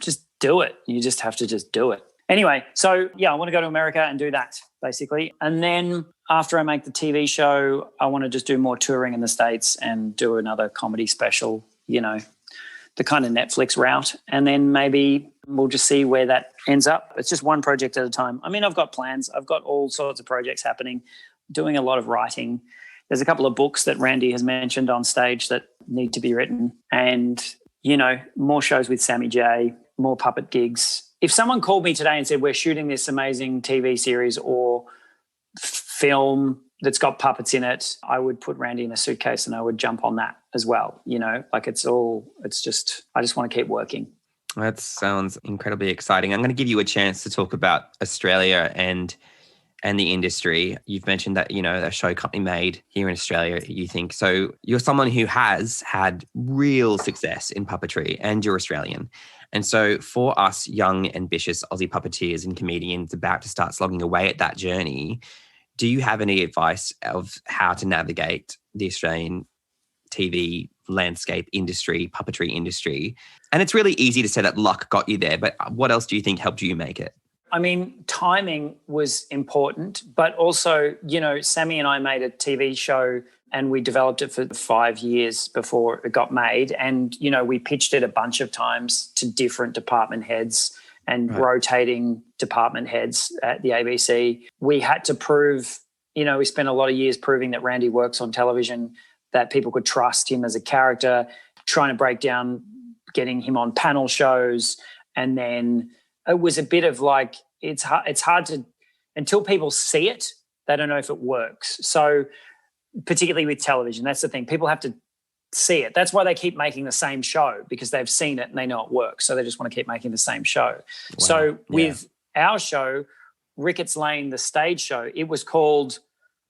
just do it. You just have to just do it. Anyway, so yeah, I want to go to America and do that basically. And then after I make the TV show, I want to just do more touring in the States and do another comedy special, the kind of Netflix route. And then maybe we'll just see where that ends up. It's just one project at a time. I mean, I've got plans. I've got all sorts of projects happening, doing a lot of writing. There's a couple of books that Randy has mentioned on stage that need to be written. And, more shows with Sammy J, more puppet gigs. If someone called me today and said, we're shooting this amazing TV series or film that's got puppets in it, I would put Randy in a suitcase and I would jump on that as well. I just want to keep working. That sounds incredibly exciting. I'm going to give you a chance to talk about Australia and the industry. You've mentioned that, a show can't be made here in Australia, you think. So you're someone who has had real success in puppetry and you're Australian. And so for us young, ambitious Aussie puppeteers and comedians about to start slogging away at that journey, do you have any advice of how to navigate the Australian TV landscape industry, puppetry industry? And it's really easy to say that luck got you there, but what else do you think helped you make it? I mean, timing was important, but also, Sammy and I made a TV show and we developed it for 5 years before it got made. And, we pitched it a bunch of times to different department heads and rotating department heads at the ABC. We had to prove, we spent a lot of years proving that Randy works on television, that people could trust him as a character, trying to break down getting him on panel shows. And then it was a bit of like, it's hard to, until people see it, they don't know if it works. So particularly with television, that's the thing. People have to see it. That's why they keep making the same show, because they've seen it and they know it works. So they just want to keep making the same show. Wow. So with our show, Ricketts Lane, the stage show, it was called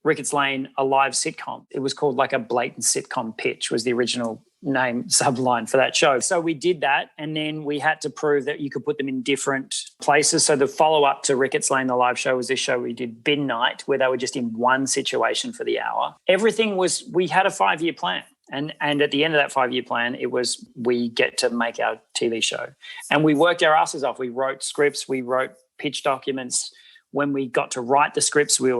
Ricketts Lane, a live sitcom. It was called like a blatant sitcom pitch was the original name subline for that show. So we did that, and then we had to prove that you could put them in different places. So the follow-up to Ricketts Lane, the live show, was this show we did, Bin Night, where they were just in one situation for the hour. Everything was, we had a 5-year plan. And at the end of that 5-year plan, it was, we get to make our TV show. And we worked our asses off. We wrote scripts, we wrote pitch documents. When we got to write the scripts, we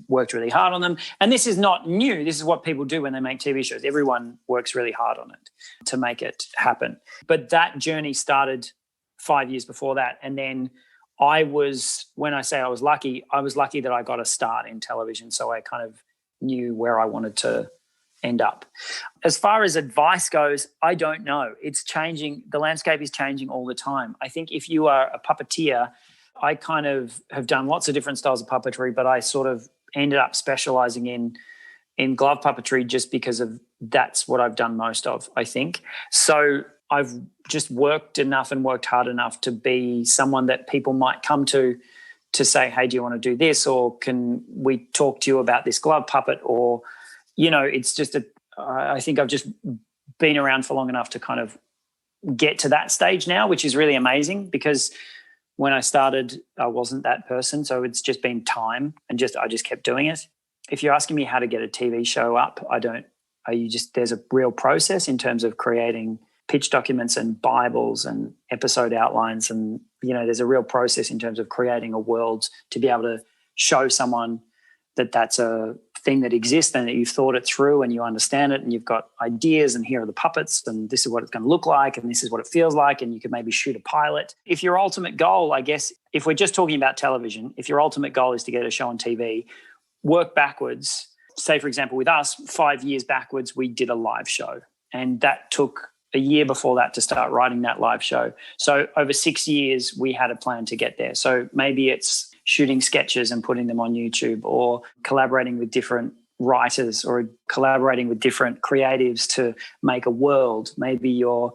worked really hard on them. And this is not new. This is what people do when they make TV shows. Everyone works really hard on it to make it happen. But that journey started 5 years before that. And then when I say I was lucky that I got a start in television. So I kind of knew where I wanted to end up. As far as advice goes, I don't know. It's changing. The landscape is changing all the time. I think if you are a puppeteer, I kind of have done lots of different styles of puppetry, but I sort of ended up specializing in glove puppetry just because of that's what I've done most of, I think. So I've just worked enough and worked hard enough to be someone that people might come to say, hey, do you want to do this? Or can we talk to you about this glove puppet? Or, it's just I think I've just been around for long enough to kind of get to that stage now, which is really amazing, because when I started, I wasn't that person. So it's just been time and I just kept doing it. If you're asking me how to get a TV show up, there's a real process in terms of creating pitch documents and Bibles and episode outlines. And, there's a real process in terms of creating a world to be able to show someone that that's a thing that exists and that you've thought it through and you understand it and you've got ideas and here are the puppets and this is what it's going to look like and this is what it feels like, and you could maybe shoot a pilot. If your ultimate goal, I guess, if we're just talking about television, if your ultimate goal is to get a show on TV, work backwards. Say, for example, with us, 5 years backwards, we did a live show, and that took a year before that to start writing that live show. So over 6 years, we had a plan to get there. So maybe it's shooting sketches and putting them on YouTube, or collaborating with different writers, or collaborating with different creatives to make a world. Maybe you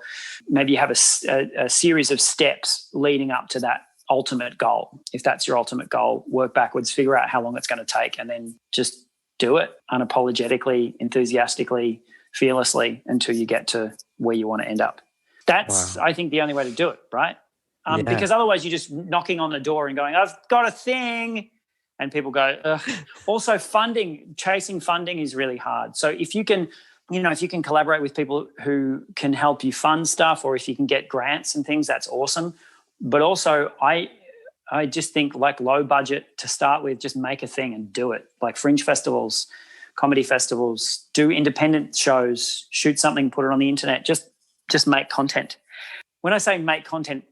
have a series of steps leading up to that ultimate goal. If that's your ultimate goal, work backwards, figure out how long it's going to take, and then just do it unapologetically, enthusiastically, fearlessly until you get to where you want to end up. That's, I think, the only way to do it, right? Because otherwise you're just knocking on the door and going, I've got a thing. And people go, ugh. Also, chasing funding is really hard. So if you can, if you can collaborate with people who can help you fund stuff, or if you can get grants and things, that's awesome. But also I just think, like, low budget to start with, just make a thing and do it. Like fringe festivals, comedy festivals, do independent shows, shoot something, put it on the internet, just make content. When I say make content,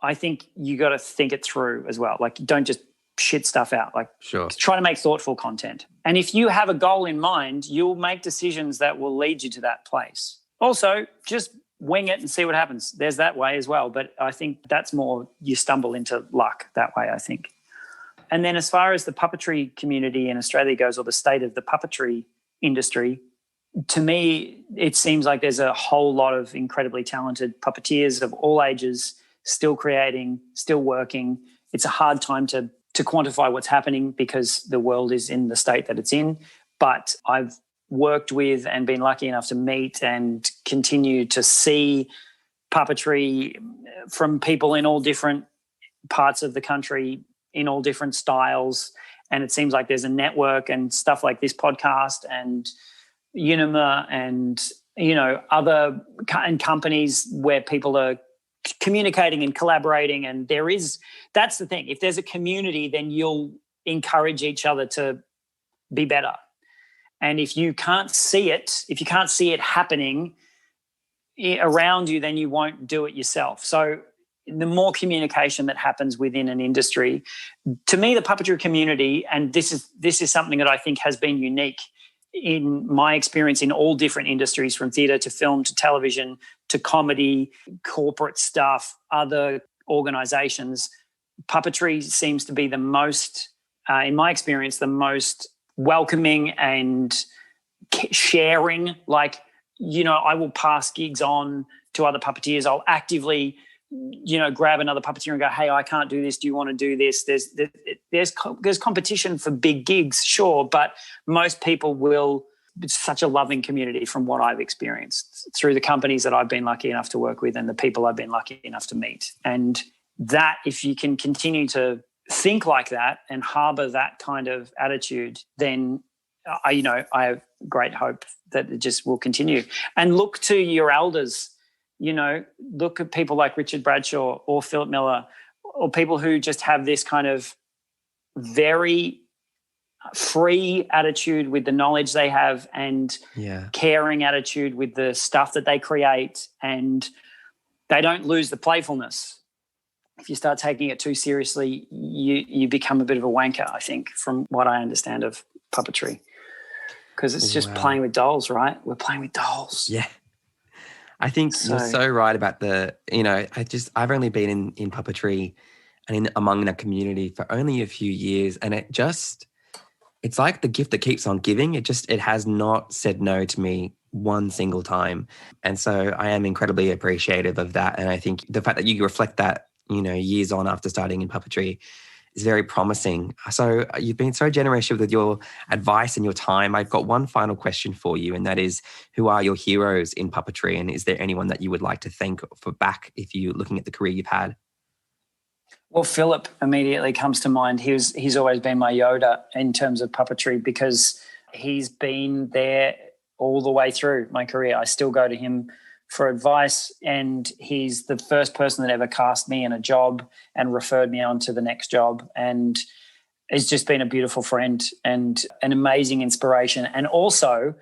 I think you got to think it through as well. Like, don't just shit stuff out. Like, try to make thoughtful content. And if you have a goal in mind, you'll make decisions that will lead you to that place. Also, just wing it and see what happens. There's that way as well. But I think that's more, you stumble into luck that way, I think. And then as far as the puppetry community in Australia goes, or the state of the puppetry industry, to me, it seems like there's a whole lot of incredibly talented puppeteers of all ages still creating, still working. It's a hard time to quantify what's happening because the world is in the state that it's in. But I've worked with and been lucky enough to meet and continue to see puppetry from people in all different parts of the country, in all different styles. And it seems like there's a network and stuff like this podcast and Unima and, other companies where people are communicating and collaborating. And that's the thing. If there's a community, then you'll encourage each other to be better. And if you can't see it happening around you, then you won't do it yourself. So the more communication that happens within an industry, to me, the puppetry community, and this is something that I think has been unique in my experience in all different industries, from theatre to film to television to comedy, corporate stuff, other organisations, puppetry seems to be the most, in my experience, the most welcoming and sharing. Like, I will pass gigs on to other puppeteers. I'll actively, grab another puppeteer and go, hey, I can't do this. Do you want to do this? There's competition for big gigs, sure, but most people will. It's such a loving community from what I've experienced through the companies that I've been lucky enough to work with and the people I've been lucky enough to meet. And that, if you can continue to think like that and harbour that kind of attitude, then I have great hope that it just will continue. And look to your elders. Look at people like Richard Bradshaw or Philip Miller, or people who just have this kind of very free attitude with the knowledge they have and caring attitude with the stuff that they create, and they don't lose the playfulness. If you start taking it too seriously, you become a bit of a wanker, I think, from what I understand of puppetry, because it's just playing with dolls, right? We're playing with dolls. Yeah. I think you're so right about I've only been in puppetry and among that community for only a few years, and it's like the gift that keeps on giving. It has not said no to me one single time. And so I am incredibly appreciative of that. And I think the fact that you reflect that, years on after starting in puppetry is very promising. So you've been so generous with your advice and your time. I've got one final question for you, and that is, who are your heroes in puppetry? And is there anyone that you would like to thank for back if you're looking at the career you've had? Well, Philip immediately comes to mind. He's always been my Yoda in terms of puppetry, because he's been there all the way through my career. I still go to him for advice, and he's the first person that ever cast me in a job and referred me on to the next job, and has just been a beautiful friend and an amazing inspiration, and also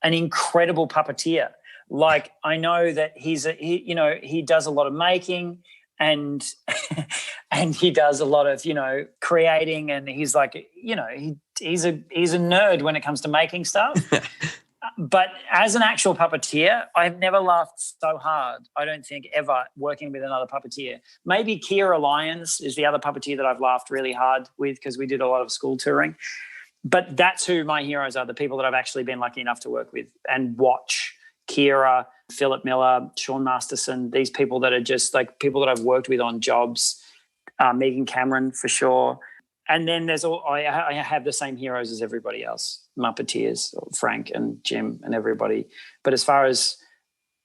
an incredible puppeteer. Like, I know that he does a lot of making, and and he does a lot of creating, and he's like he's a nerd when it comes to making stuff. But as an actual puppeteer, I've never laughed so hard, I don't think, ever, working with another puppeteer. Maybe Kira Lyons is the other puppeteer that I've laughed really hard with, because we did a lot of school touring. But that's who my heroes are, the people that I've actually been lucky enough to work with and watch. Kira, Philip Miller, Sean Masterson, these people that are just like people that I've worked with on jobs, Megan Cameron for sure. And then I have the same heroes as everybody else, Muppeteers, Frank and Jim and everybody. But as far as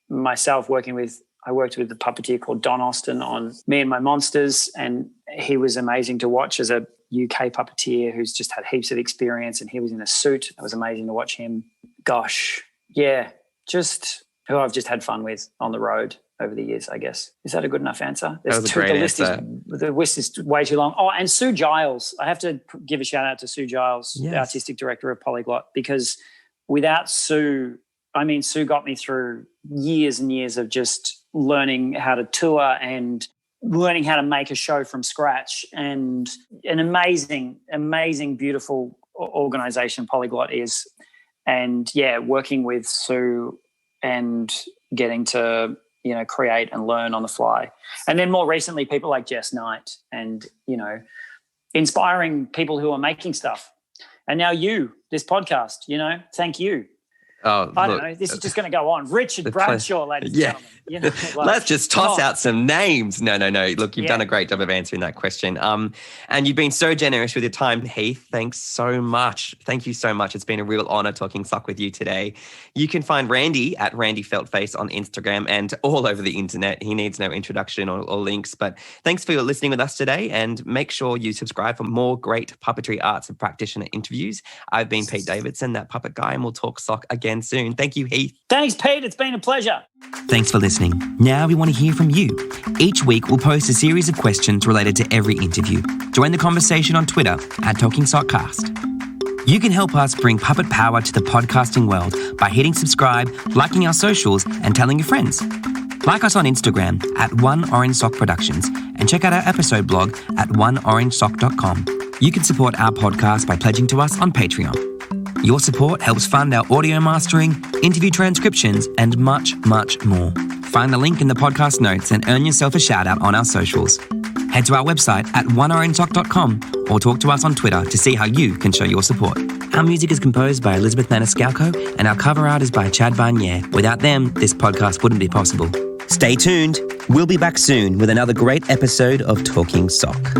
myself I worked with a puppeteer called Don Austin on Me and My Monsters, and he was amazing to watch as a UK puppeteer who's just had heaps of experience, and he was in a suit. It was amazing to watch him. Gosh, yeah, just who I've just had fun with on the road over the years, I guess. Is that a good enough answer? That was a great answer. The list is way too long. Oh, and Sue Giles. I have to give a shout out to Sue Giles, the artistic director of Polyglot, because without Sue, Sue got me through years and years of just learning how to tour and learning how to make a show from scratch, and an amazing, amazing, beautiful organization Polyglot is. And yeah, working with Sue and getting to, create and learn on the fly. And then more recently, people like Jess Knight and, inspiring people who are making stuff. And now this podcast, thank you. Oh, I don't know. This is just going to go on. Richard Bradshaw, ladies and gentlemen. Let's just toss out some names. No. Look, you've done a great job of answering that question. And you've been so generous with your time, Heath. Thanks so much. Thank you so much. It's been a real honor talking sock with you today. You can find Randy at Randy Feltfaced on Instagram and all over the internet. He needs no introduction or links. But thanks for listening with us today, and make sure you subscribe for more great puppetry arts and practitioner interviews. I've been Pete Davidson, that puppet guy, and we'll talk sock again soon. Thank you, Heath. Thanks, Pete. It's been a pleasure. Thanks for listening. Now we want to hear from you. Each week we'll post a series of questions related to every interview. Join the conversation on Twitter at TalkingSockcast. You can help us bring puppet power to the podcasting world by hitting subscribe, liking our socials, and telling your friends. Like us on Instagram at One Orange Sock Productions, and check out our episode blog at oneorangesock.com. You can support our podcast by pledging to us on Patreon. Your support helps fund our audio mastering, interview transcriptions, and much, much more. Find the link in the podcast notes and earn yourself a shout out on our socials. Head to our website at oneorangesock.com or talk to us on Twitter to see how you can show your support. Our music is composed by Elizabeth Maniscalco, and our cover art is by Chad Barnier. Without them, this podcast wouldn't be possible. Stay tuned. We'll be back soon with another great episode of Talking Sock.